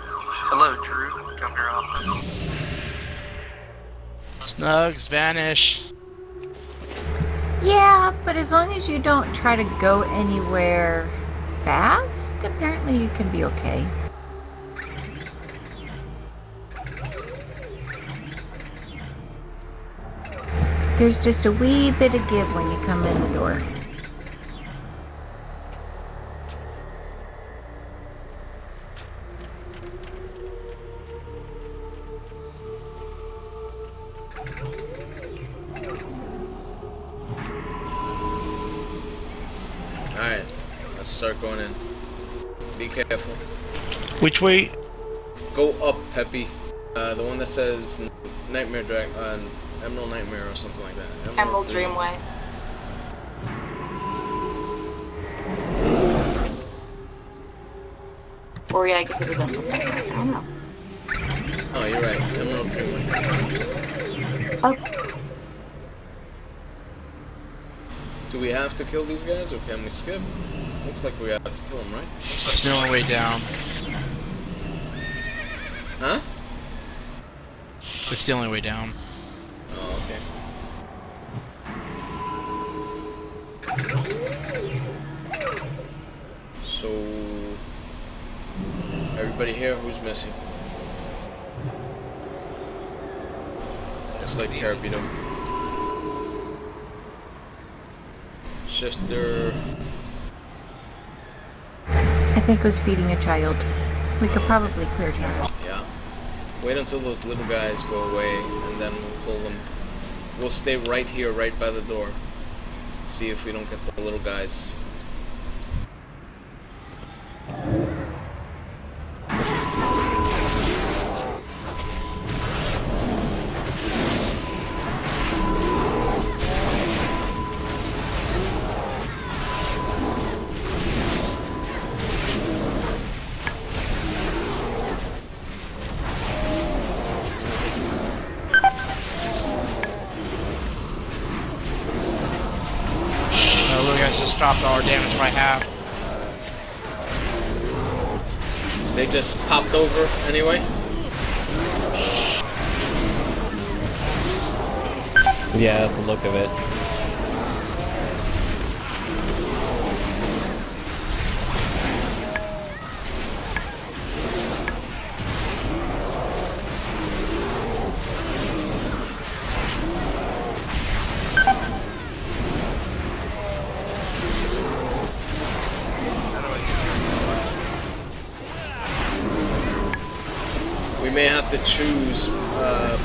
Hello, Drew. Come here often. Snugs, vanish. Yeah, but as long as you don't try to go anywhere fast, apparently you can be okay. There's just a wee bit of give when you come in the door. Alright, let's start going in. Be careful. Which way? Go up, Peppy. The one that says Nightmare Emerald Nightmare or something like that. Emerald Dreamway. Or yeah, I guess it is Emerald Dreamway. I don't know. Oh, you're right. Emerald Dreamway. Oh. Do we have to kill these guys, or can we skip? Looks like we have to kill them, right? That's the only way down. Huh? It's the only way down. Oh, okay. So, everybody here, who's missing? Just like Carabino. Shifter. I think it was feeding a child. We could probably clear him. Yeah. Wait until those little guys go away, and then we'll pull them. We'll stay right here, right by the door. See if we don't get the little guys. Stopped all our damage by half. They just popped over anyway? Yeah, that's the look of it. We may have to choose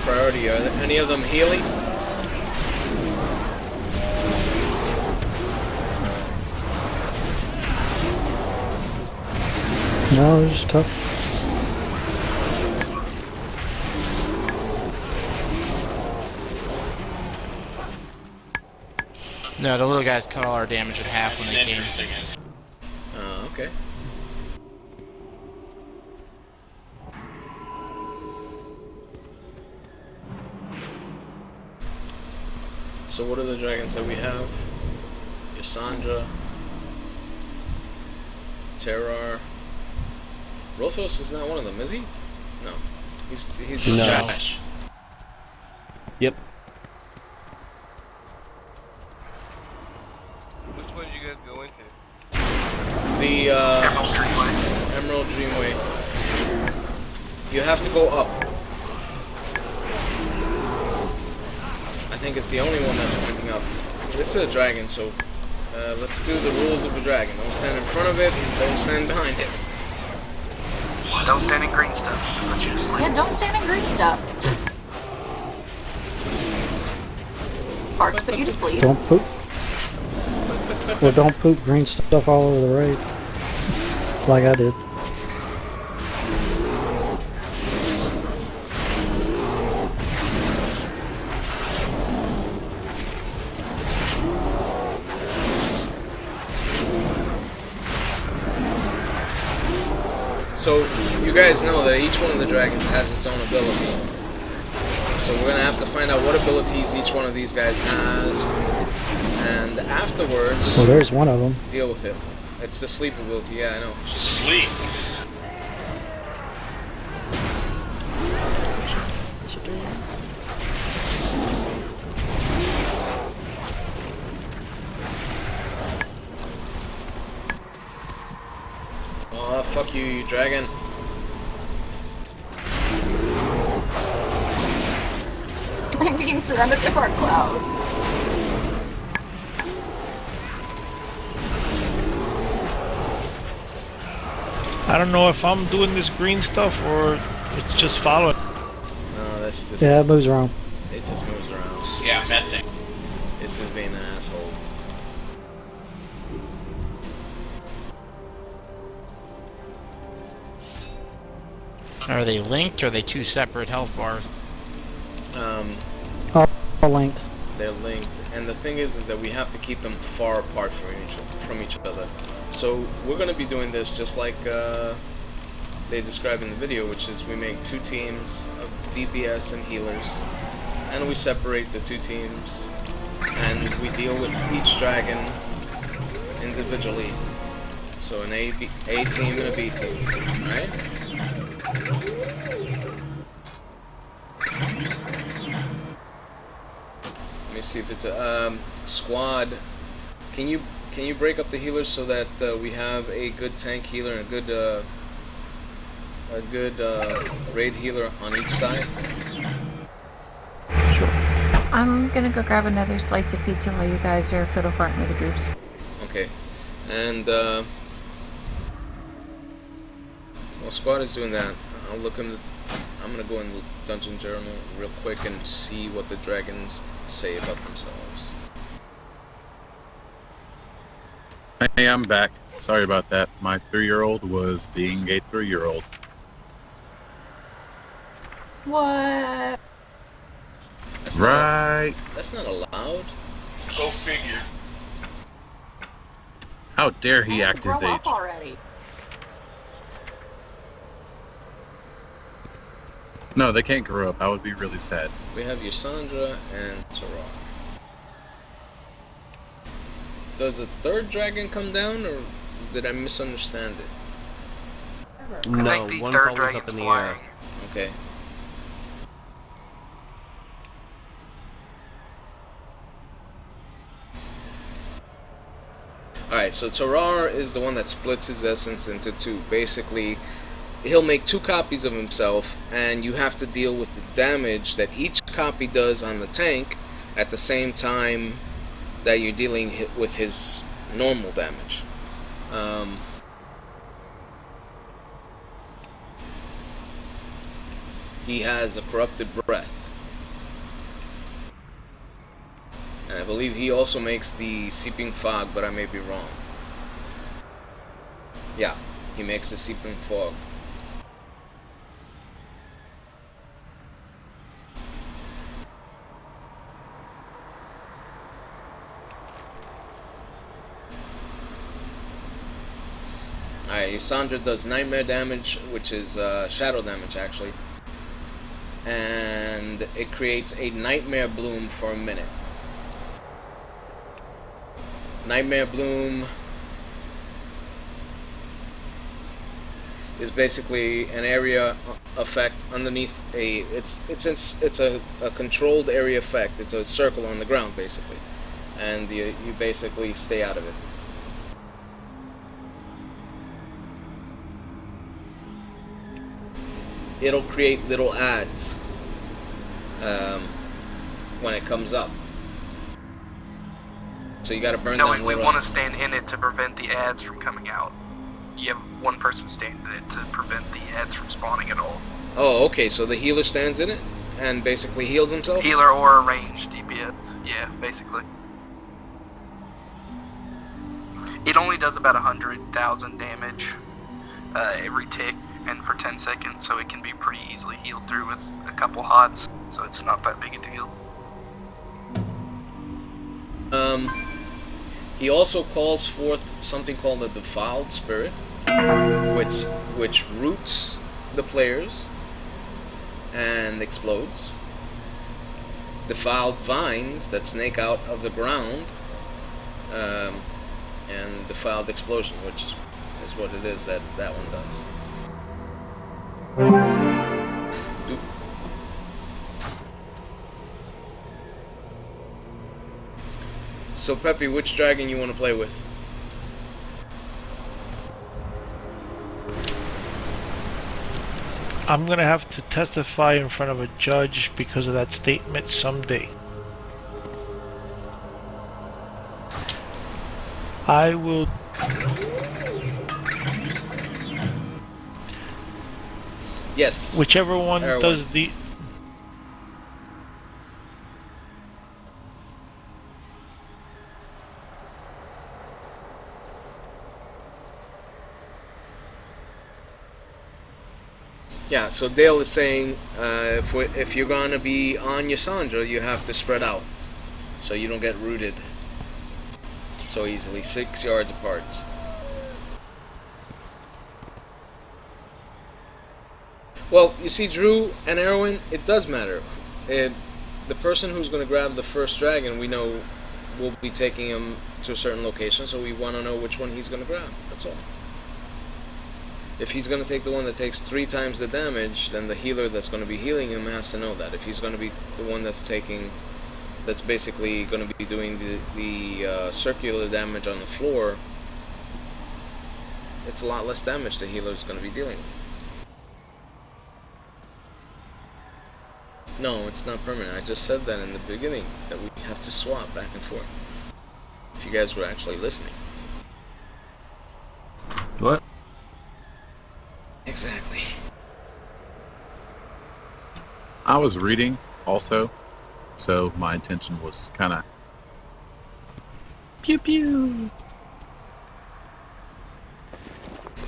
priority. Are there any of them healing? No, it's tough. No, the little guys cut all our damage in half when they came. Okay. So what are the dragons that we have? Yasandra, Terrar. Rothos is not one of them, is he? No. He's just No. Josh. Yep. Which one did you guys go into? The Emerald Dreamway. You have to go up. I think it's the only one that's pointing up. This is a dragon, so let's do the rules of a dragon. Don't stand in front of it, and don't stand behind it. Don't stand in green stuff, because it puts you to sleep. Yeah, don't stand in green stuff. Parts put you to sleep. Don't poop. Well, don't poop green stuff all over the raid. Like I did. So, you guys know that each one of the dragons has its own ability. So we're gonna have to find out what abilities each one of these guys has, and afterwards... Well, there's one of them. Deal with it. It's the sleep ability, yeah, I know. Sleep. Oh, fuck you, you dragon. I'm being surrounded by dark clouds. I don't know if I'm doing this green stuff or it's just following. No, that's just... Yeah, it moves around. It just moves around. Yeah, methane. It's just being an asshole. Are they linked or are they two separate health bars? All linked. They're linked, and the thing is that we have to keep them far apart from each other. So we're going to be doing this just like they describe in the video, which is we make two teams of DPS and healers, and we separate the two teams, and we deal with each dragon individually. So an A team and a B team, right? Let me see if it's a squad. Can you break up the healers so that we have a good tank healer and a good raid healer on each side? Sure. I'm gonna go grab another slice of pizza while you guys are fiddle farting with the groups. Okay, and well, squad is doing that. I'm gonna go in the dungeon journal real quick and see what the dragons say about themselves. Hey, I'm back. Sorry about that. My 3-year-old was being a 3-year-old. What? That's not allowed. Go figure. How dare he act his Grow age? up already. No, they can't grow up. I would be really sad. We have Ysandra and Tarar. Does a third dragon come down, or did I misunderstand it? No, one's always up in the air. Okay. Alright, so Tarar is the one that splits his essence into two. Basically, he'll make 2 copies of himself, and you have to deal with the damage that each copy does on the tank at the same time that you're dealing with his normal damage. He has a corrupted breath. And I believe he also makes the seeping fog, but I may be wrong. Yeah, he makes the seeping fog. Alright, Ysandra does nightmare damage, which is shadow damage actually. And it creates a nightmare bloom for a minute. Nightmare bloom is basically an area effect underneath a it's a controlled area effect. It's a circle on the ground basically, and you basically stay out of it. It'll create little ads when it comes up. So you gotta burn No, down we little want to stand in it to prevent the ads from coming out. You have one person stand in it to prevent the ads from spawning at all. Oh, okay, so the healer stands in it and basically heals himself? Healer or a ranged DPS. Yeah, basically. It only does about 100,000 damage every tick, and for 10 seconds, so it can be pretty easily healed through with a couple hots, so it's not that big a deal. He also calls forth something called a defiled spirit, which roots the players and explodes. Defiled vines that snake out of the ground, and defiled explosion, which is what it is that one does. So Peppy, which dragon you want to play with? I'm gonna have to testify in front of a judge because of that statement someday. I will. Yes. Whichever one does the. Yeah, so Dale is saying if you're going to be on Ysandra, you have to spread out so you don't get rooted so easily, 6 yards apart. Well, you see, Drew and Erwin, it does matter. The person who's going to grab the first dragon, we know we'll be taking him to a certain location, so we want to know which one he's going to grab. That's all. If he's going to take the one that takes 3 times the damage, then the healer that's going to be healing him has to know that. If he's going to be the one that's basically going to be doing the circular damage on the floor, it's a lot less damage the healer is going to be dealing with. No, it's not permanent. I just said that in the beginning, that we have to swap back and forth. If you guys were actually listening. What? Exactly. I was reading also, so my intention was kind of pew pew.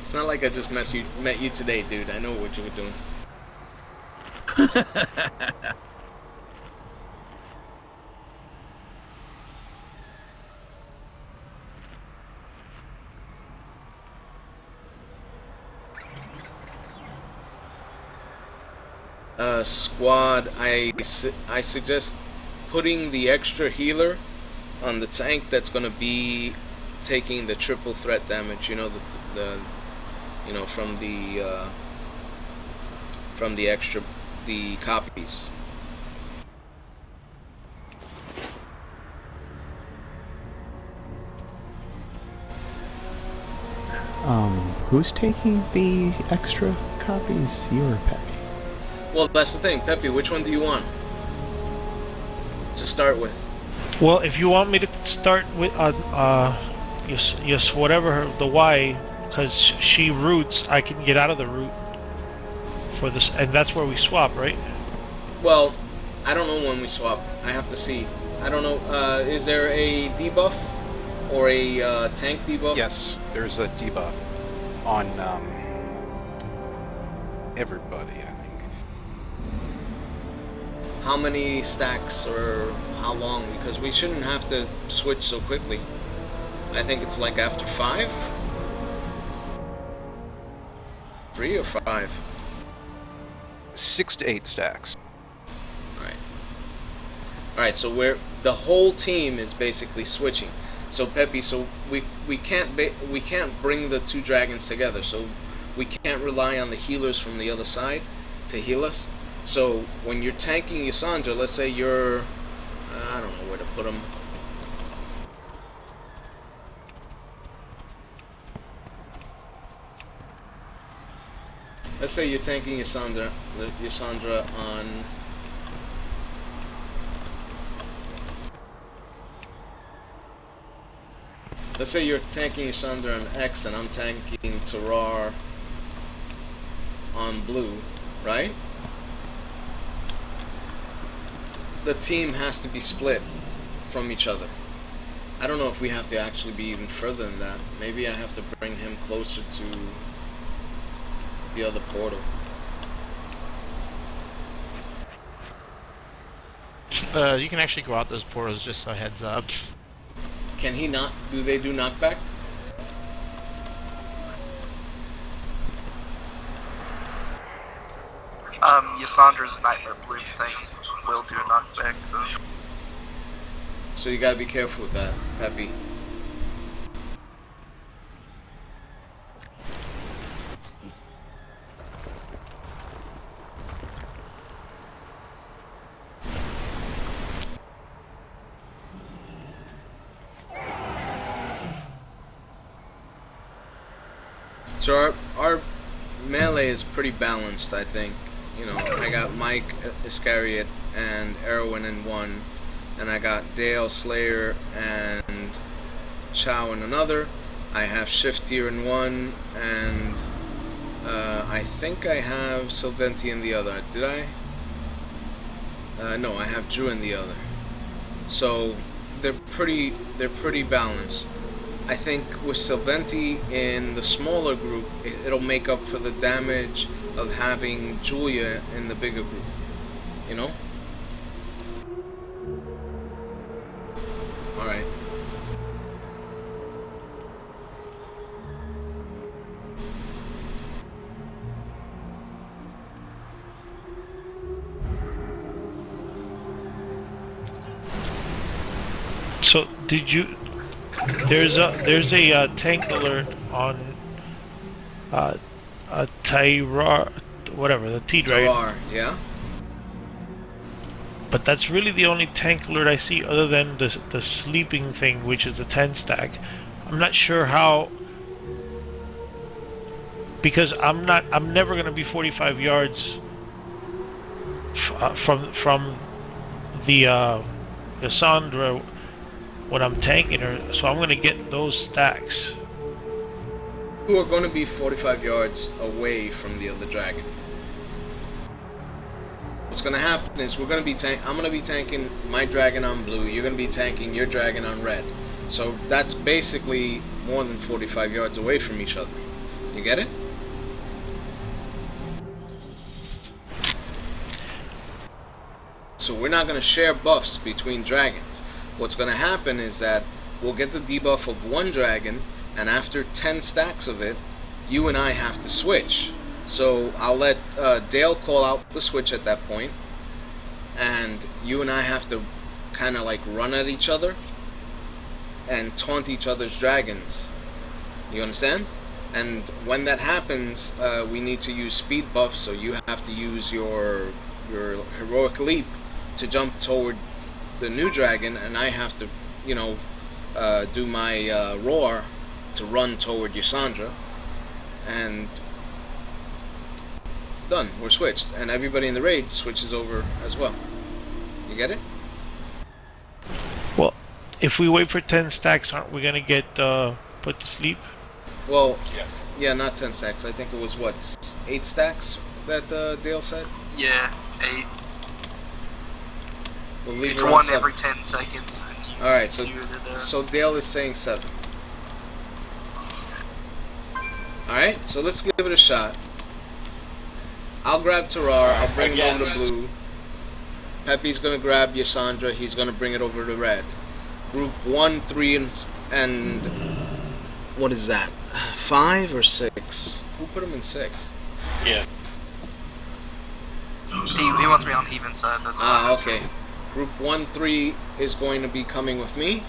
It's not like I just met you today, dude. I know what you were doing. Squad, I suggest putting the extra healer on the tank that's gonna be taking the triple threat damage. You know, from the copies. Who's taking the extra copies? You or Peppy? Well, that's the thing, Peppy. Which one do you want to start with? Well, if you want me to start with yes, whatever the Y, because she roots, I can get out of the root for this, and that's where we swap, right? Well, I don't know when we swap. I have to see. I don't know. Is there a debuff or a tank debuff? Yes, there's a debuff on everybody, I think. How many stacks or how long? Because we shouldn't have to switch so quickly. I think it's like after 5? 3 or 5? 6 to 8 stacks. Alright, so the whole team is basically switching. So Peppy, so we can't bring the 2 dragons together. So we can't rely on the healers from the other side to heal us. So when you're tanking Yasandra, let's say you're I don't know where to put them. Let's say you're tanking Yasandra on let's say you're tanking Yasandra on X and I'm tanking Terrar on blue, right? The team has to be split from each other. I don't know if we have to actually be even further than that. Maybe I have to bring him closer to the other portal. You can actually go out those portals, just a heads up. Can he not? Do they do knockback? Yassandra's Nightmare Blue thing will do a knockback, so... So you gotta be careful with that, Peppy. So our melee is pretty balanced, I think. You know, I got Mike Iscariot and Erwin in one, and I got Dale Slayer and Chow in another. I have Shiftier in one, and I think I have Sylventi in the other. Did I? No, I have Drew in the other. So they're pretty balanced. I think with Sylventi in the smaller group, it'll make up for the damage of having Julia in the bigger group. You know? Alright. So did you? There's a tank alert on a Tyrar, whatever the T-Dragon. Tyrar, yeah. But that's really the only tank alert I see, other than the sleeping thing, which is the 10 stack. I'm not sure how, because I'm never gonna be 45 yards from the Cassandra when I'm tanking her, so I'm gonna get those stacks. You are going to be 45 yards away from the other dragon. What's going to happen is I'm going to be tanking my dragon on blue. You're going to be tanking your dragon on red. So that's basically more than 45 yards away from each other. You get it? So we're not going to share buffs between dragons. What's going to happen is that we'll get the debuff of one dragon, and after 10 stacks of it, you and I have to switch. So I'll let Dale call out the switch at that point, and you and I have to kind of like run at each other and taunt each other's dragons. You understand? And when that happens, we need to use speed buffs, so you have to use your heroic leap to jump toward the new dragon, and I have to, you know, do my roar to run toward Yasandra, and done. We're switched, and everybody in the raid switches over as well. You get it? Well, if we wait for 10 stacks, aren't we gonna get put to sleep? Well, yes. Yeah, not 10 stacks. I think it was what, 8 stacks that Dale said. Yeah, 8. We'll leave It's around 1 7. every 10 seconds. All right, so Dale is saying 7. All right, so let's give it a shot. I'll grab Tyrar. I'll bring him over to blue. Pepe's gonna grab Yasandra. He's gonna bring it over to red. Group 1, 3, and what is that? 5 or 6? Who put him in 6? Yeah. He wants me on even side. That's okay. Group 1, 3 is going to be coming with me.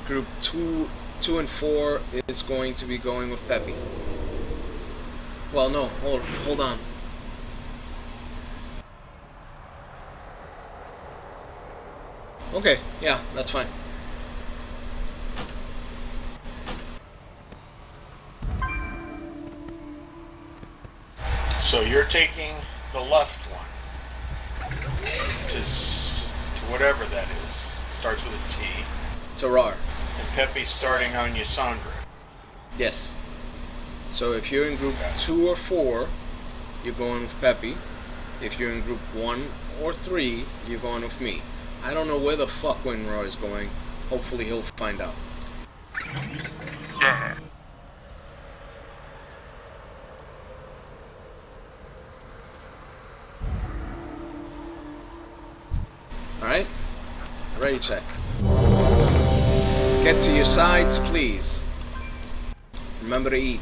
Group 2, 2 and 4 is going to be going with Pepe. Well, no, hold on. Okay, yeah, that's fine. So you're taking the left one to whatever that is. Starts with a T. Tyrar. And Pepe's starting on Yasandra. Yes. So if you're in group 2 or 4, you're going with Pepe. If you're in group 1 or 3, you're going with me. I don't know where the fuck Winroy is going. Hopefully he'll find out. Yeah. Alright? Ready, check. Get to your sides, please. Remember to eat.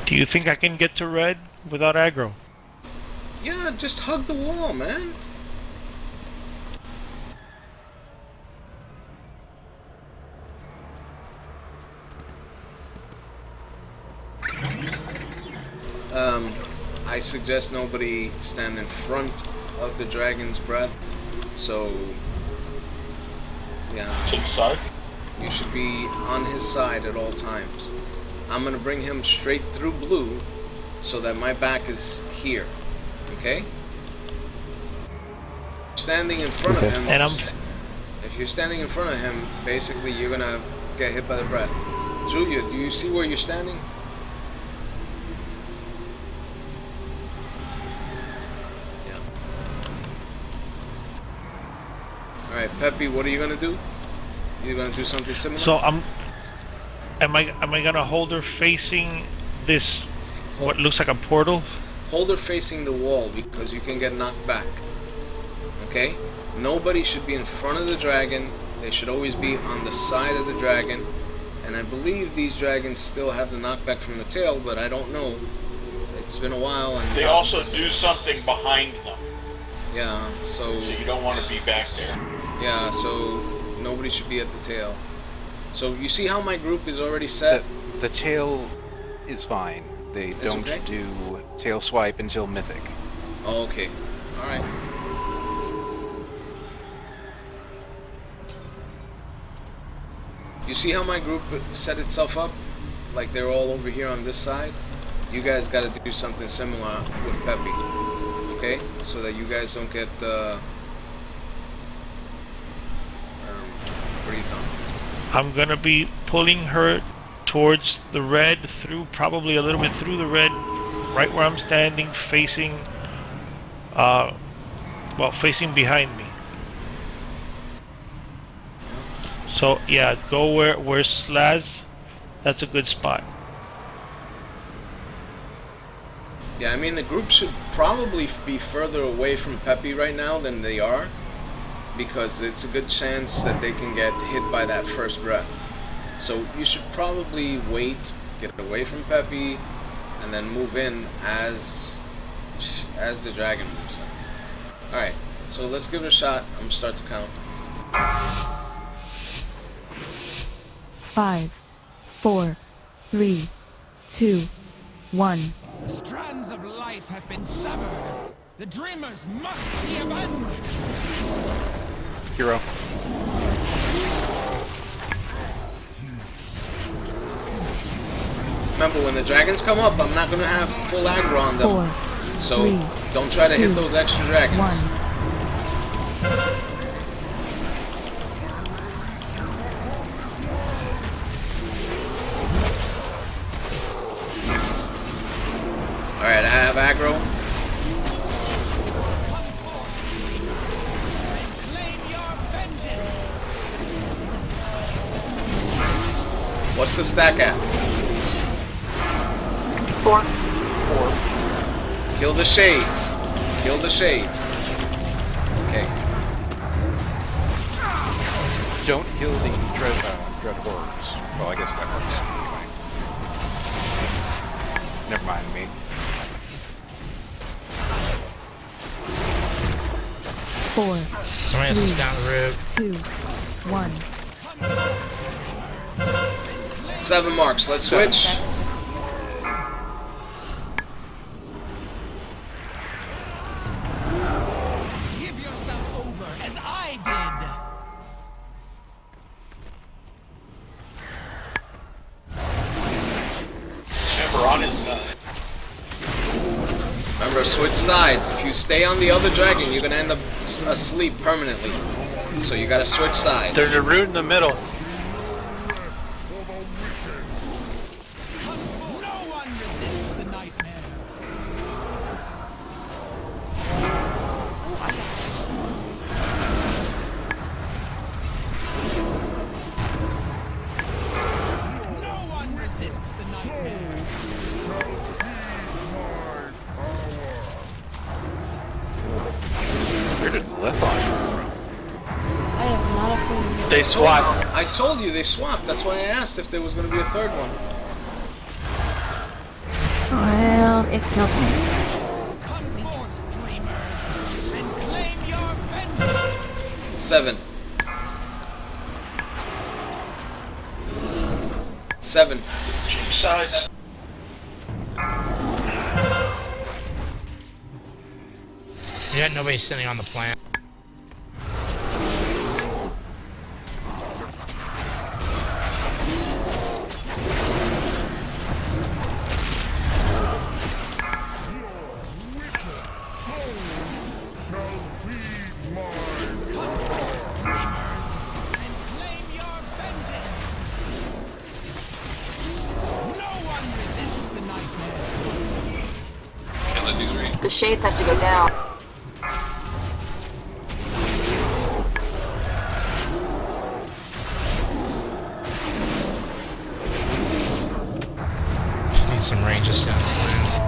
Do you think I can get to red without aggro? Yeah, just hug the wall, man. I suggest nobody stand in front of the dragon's breath, so yeah. To the side? You should be on his side at all times. I'm gonna bring him straight through blue so that my back is here. Okay? Standing in front of him. And if you're standing in front of him, basically you're gonna get hit by the breath. Julia, do you see where you're standing? Yeah. Alright, Pepe, what are you gonna do? You're gonna do something similar? So am I gonna hold her facing this what looks like a portal? Hold her facing the wall because you can get knocked back. Okay? Nobody should be in front of the dragon. They should always be on the side of the dragon. And I believe these dragons still have the knockback from the tail, but I don't know. It's been a while. And they also do something behind them. Yeah, so you don't want to be back there. Yeah, so nobody should be at the tail. So you see how my group is already set? The tail is fine. They don't do tail swipe until Mythic. Oh, okay. Alright. You see how my group set itself up? Like they're all over here on this side? You guys gotta do something similar with Peppy. Okay? So that you guys don't get breathed on. I'm gonna be pulling her towards the red, through probably a little bit through the red, right where I'm standing, facing, facing behind me. So yeah, go where Slaz. That's a good spot. Yeah, I mean the group should probably be further away from Peppy right now than they are, because it's a good chance that they can get hit by that first breath. So you should probably wait, get away from Peppy, and then move in as the dragon moves in. Alright, so let's give it a shot. I'm gonna start to count. 5, 4, 3, 2, 1. The strands of life have been severed. The dreamers must be avenged. Hero. Remember, when the dragons come up, I'm not gonna have full aggro on them. 4, so 3, don't try to 2, hit those extra dragons. 1. Alright, I have aggro. What's the stack at? 4. Kill the shades. Kill the shades. Okay. Don't kill the dread horrors. Well, I guess that works. Anyway. Never mind me. 4. Somebody else is down the road. 2, 1. 7 marks. Let's switch. Give yourself over as I did. Remember, on his side. Remember, switch sides. If you stay on the other dragon, you're gonna end up asleep permanently. So you gotta switch sides. There's a root in the middle. Where did Lethon come from? I have not a clue. They swapped. I told you they swapped. That's why I asked if there was gonna be a third one. Well, it killed me. 7. 7. Change sides. You got nobody sitting on the plant. The shades have to go down. Need some ranges down the plans.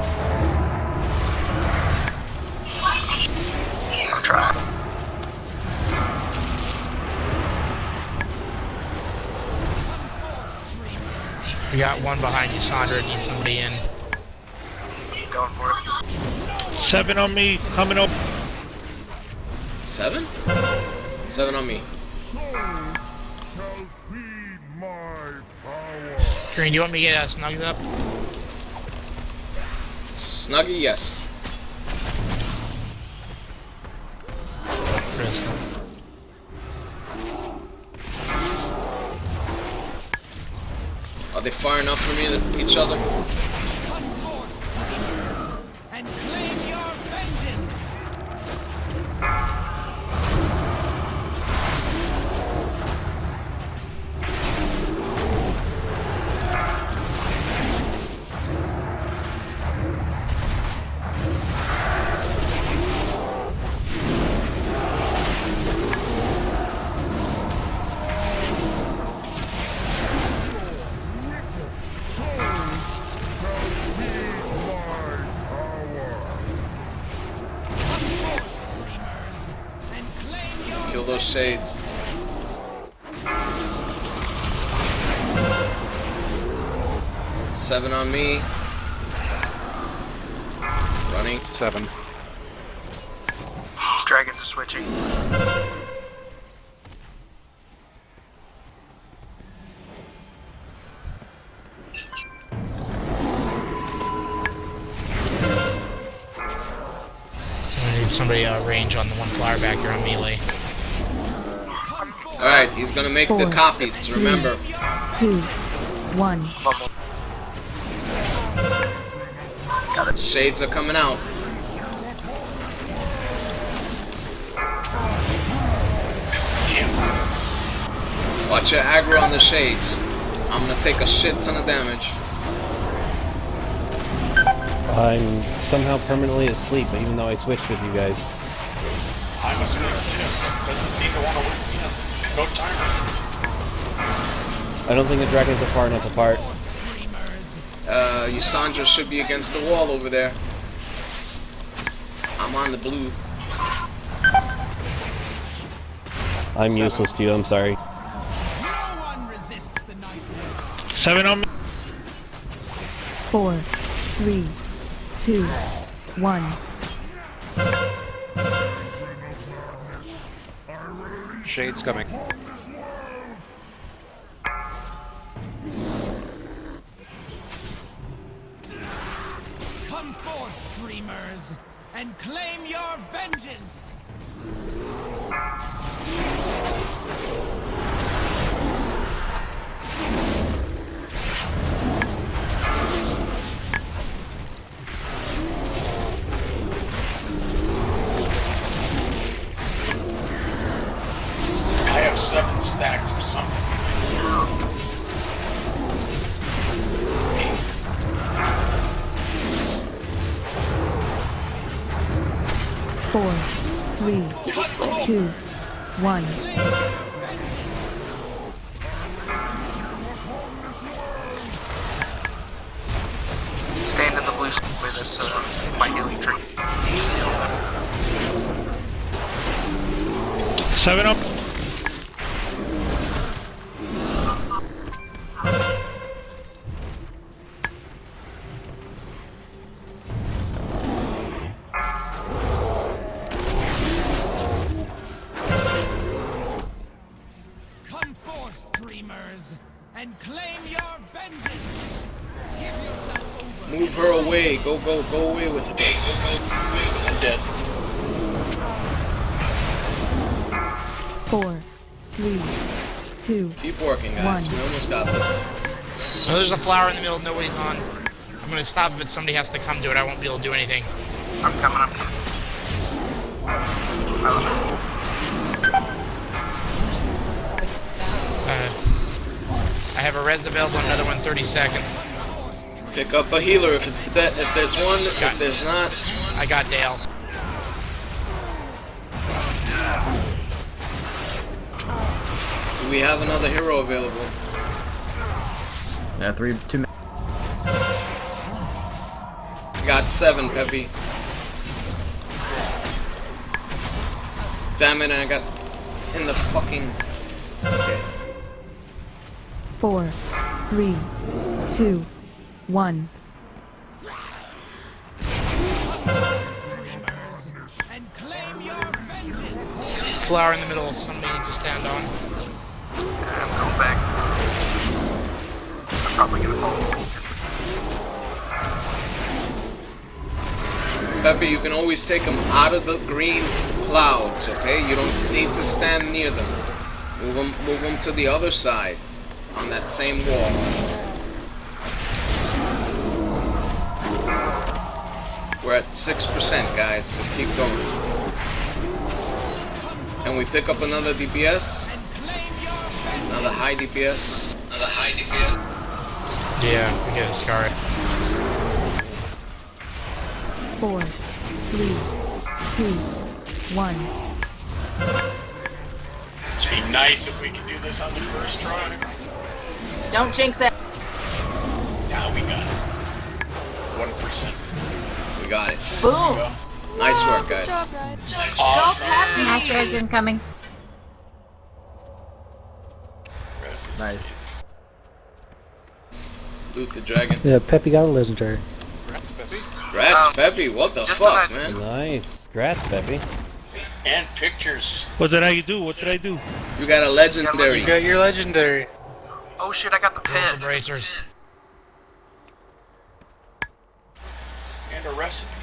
I'm trying. We got one behind you, Sandra. Need somebody in. Going for it. 7 on me, coming up. 7? 7 on me. Green, do you want me to get snugged up? Snuggy, yes. Are they far enough from each other? And claim your vengeance. Kill those shades. Seven on me. Running. 7. Dragons are switching. I need somebody range on the one flower back here on melee. Alright, he's gonna make the copies, remember. 2, 1. Shades are coming out. Watch your aggro on the shades. I'm gonna take a shit ton of damage. I'm somehow permanently asleep, even though I switched with you guys. I'm asleep too. Doesn't seem to want to wake me up. No timer. I don't think the dragons are far enough apart. Yusandra should be against the wall over there. I'm on the blue. I'm useless to you, I'm sorry. 7 on me. 4, 3, 2, 1. Shades coming. Come forth, dreamers, and claim your vengeance. I have 7 stacks or something. 4, 3, 2, 1. Stand in the blue square, that's my healing tree. You see all that? 7 up. Come forth, dreamers, and claim your vengeance. Give yourself over. Move her away. Go away with it. I'm dead. 4, 3, 2, Keep working, guys. 1. We almost got this. So there's a flower in the middle nobody's on. I'm gonna stop if somebody has to come to it. I won't be able to do anything. I'm coming up. I have a res available, another one 30 seconds. Pick up a healer if it's that. If there's one, if there's not. I got Dale. Do we have another hero available? Yeah, 2 Got 7, Peppy. Damn it, I got in the fucking... Okay. 4, 3, 2, 1. And claim your vengeance. flower in the middle somebody needs to stand on. I'm going back. I'm probably gonna fall asleep. Peppy, you can always take them out of the green clouds, okay? You don't need to stand near them. Move them to the other side on that same wall. We're at 6%, guys. Just keep going. And we pick up another DPS. Another high DPS. Another high DPS. Yeah, we get a scar. 4, 3, 2, 1. It'd be nice if we could do this on the first try. Don't jinx it. Now we got it. 1%. We got it. Boom. Nice work, guys. Awesome. Nice res incoming. Nice. Loot the dragon. Yeah, Peppy got a legendary. Grats, Peppy. What the fuck, man? Nice. Grats, Peppy. And pictures. What did I do? What did I do? You got a legendary. You got your legendary. Oh shit, I got the pit. The bracers. And a recipe.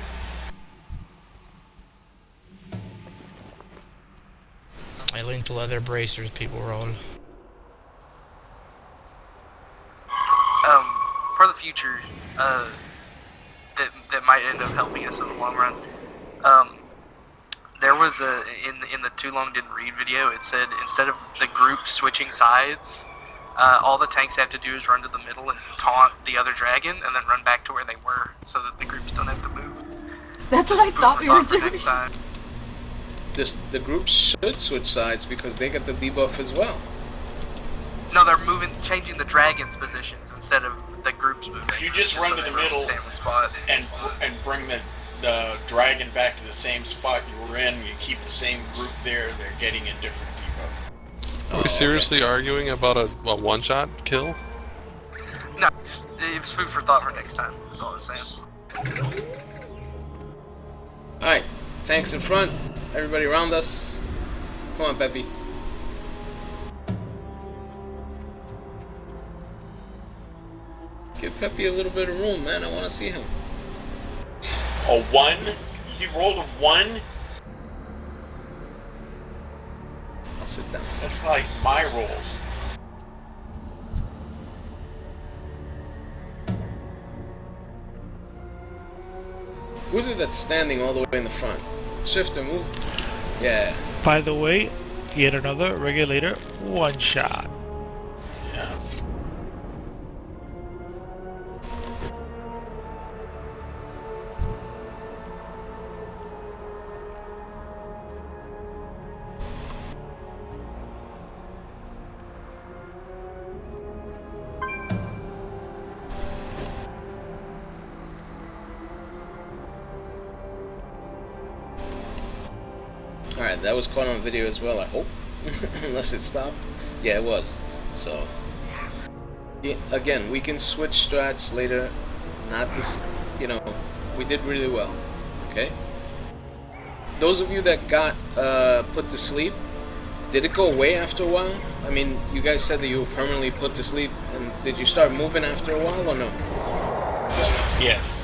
I linked leather bracers, people roll. For the future, that might end up helping us in the long run. There was a in the Too Long Didn't Read video. It said instead of the group switching sides, all the tanks have to do is run to the middle and taunt the other dragon, and then run back to where they were, so that the groups don't have to move. That's what I thought we were doing. Next time. The groups should switch sides because they get the debuff as well. No, they're changing the dragons' positions instead of the groups moving. You just run to the middle spot and bring the dragon back to the same spot you were in. You keep the same group there. They're getting a different debuff. Are we seriously arguing about a one-shot kill? No, it was food for thought for next time. That's all I was saying. Alright, tanks in front. Everybody around us. Come on, Peppy. Give Peppy a little bit of room, man. I want to see him. A 1? You rolled a 1? I'll sit down. That's like my rolls. Who's it that's standing all the way in the front? Shift and move. Yeah. By the way, yet another regulator one shot. Yeah. Alright, that was caught on video as well, I hope. Unless it stopped. Yeah, it was. So, yeah, again, we can switch strats later. Not this, we did really well. Okay? Those of you that got put to sleep, did it go away after a while? I mean, you guys said that you were permanently put to sleep, and did you start moving after a while or no? Yes.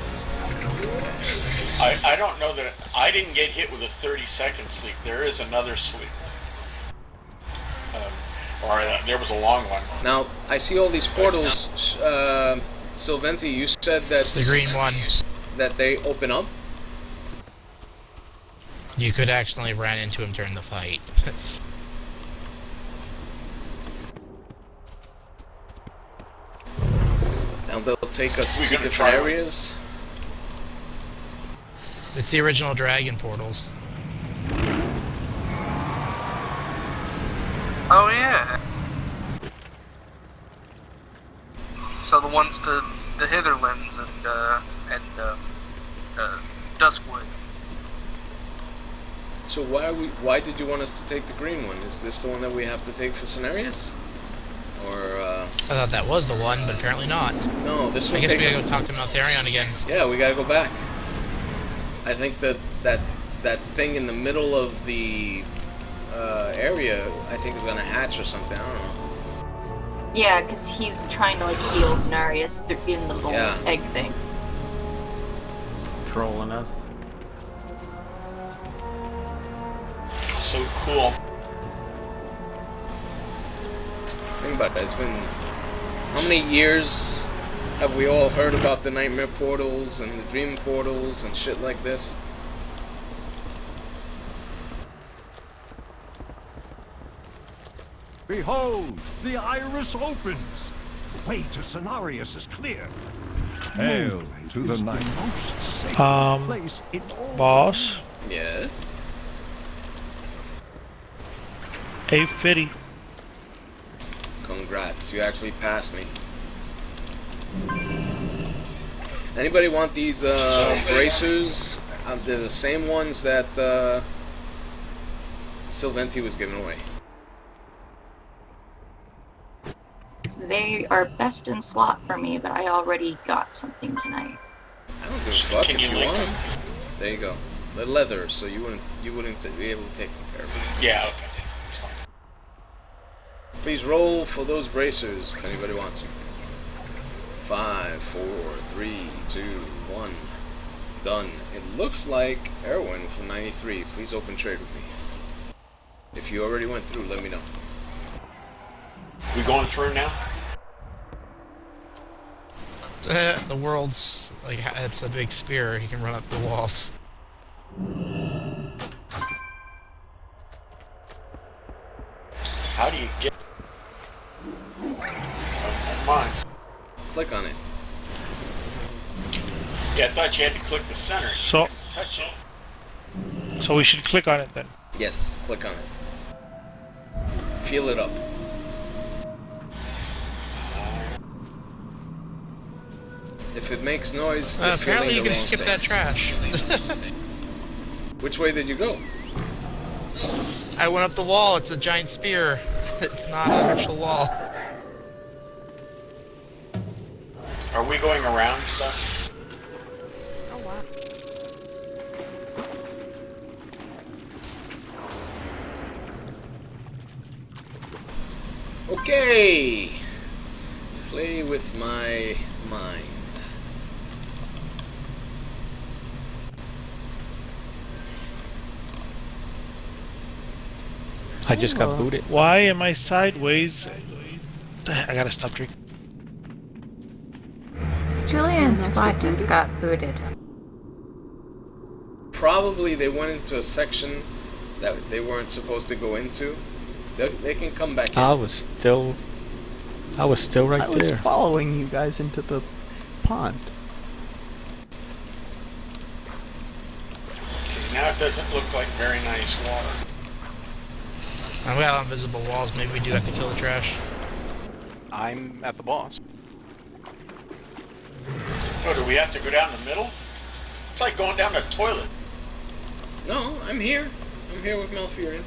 I don't know that I didn't get hit with a 30-second sleep. There is another sleep. There was a long one. Now, I see all these portals. Sylventi, you said that... It's the green one. That they open up? You could actually have ran into him during the fight. And they'll take us to different areas? It's the original dragon portals. Oh yeah. So the ones to the Hitherlands and Duskwood. So why did you want us to take the green one? Is this the one that we have to take for Cenarius? Or I thought that was the one, but apparently not. No, this one. I guess we gotta go talk to Maltharion again. Yeah, we gotta go back. I think that thing in the middle of the area, I think, is gonna hatch or something. I don't know. Yeah, because he's trying to like heal Cenarius in the little egg thing. Trolling us. So cool. Think about that. It's been how many years have we all heard about the nightmare portals and the dream portals and shit like this? Behold, the iris opens. The way to Cenarius is clear. Hail to the night most sacred place in all. Boss. Yes. A50. Congrats, you actually passed me. Anybody want these bracers? They're the same ones that Sylventi was giving away. They are best in slot for me, but I already got something tonight. I don't give a fuck if you want them. There you go. They're leather, so you wouldn't be able to take care of it. Yeah, okay. That's fine. Please roll for those bracers if anybody wants them. 5, 4, 3, 2, 1. Done. It looks like Erwin from 93. Please open trade with me. If you already went through, let me know. We going through now? The world's like it's a big spear. He can run up the walls. How do you get? Never mind. Click on it. Yeah, I thought you had to click the center. So, Touch it. so we should click on it then. Yes, click on it. Feel it up. If it makes noise, you're apparently feeling you the can wrong skip that things. trash. Which way did you go? I went up the wall. It's a giant spear. It's not an actual wall. Are we going around stuff? Oh wow. Okay. Play with my mind. I just got booted. Why am I sideways? I gotta stop drinking. Julian's squad just got booted. Probably they went into a section that they weren't supposed to go into. They can come back in. I was still right I was there. following you guys into the pond. Okay, now it doesn't look like very nice water. We got invisible walls. Maybe we do have to kill the trash. I'm at the boss. Oh, do we have to go down the middle? It's like going down the toilet. No, I'm here. I'm here with Malfurion.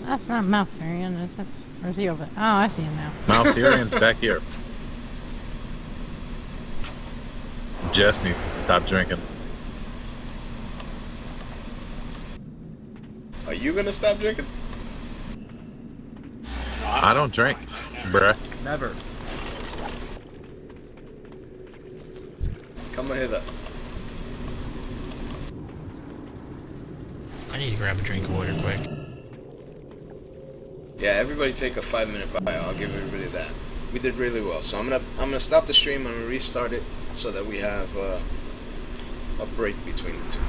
That's not Malfurion. Where's he over there? Oh, I see him now. Malfurion's back here. Jess needs to stop drinking. Are you gonna stop drinking? No, I don't drink, bruh. Never. Come hither. I need to grab a drink of water quick. Yeah, everybody take a 5-minute bio. I'll give everybody that. We did really well. So I'm gonna stop the stream. I'm gonna restart it so that we have a break between the two.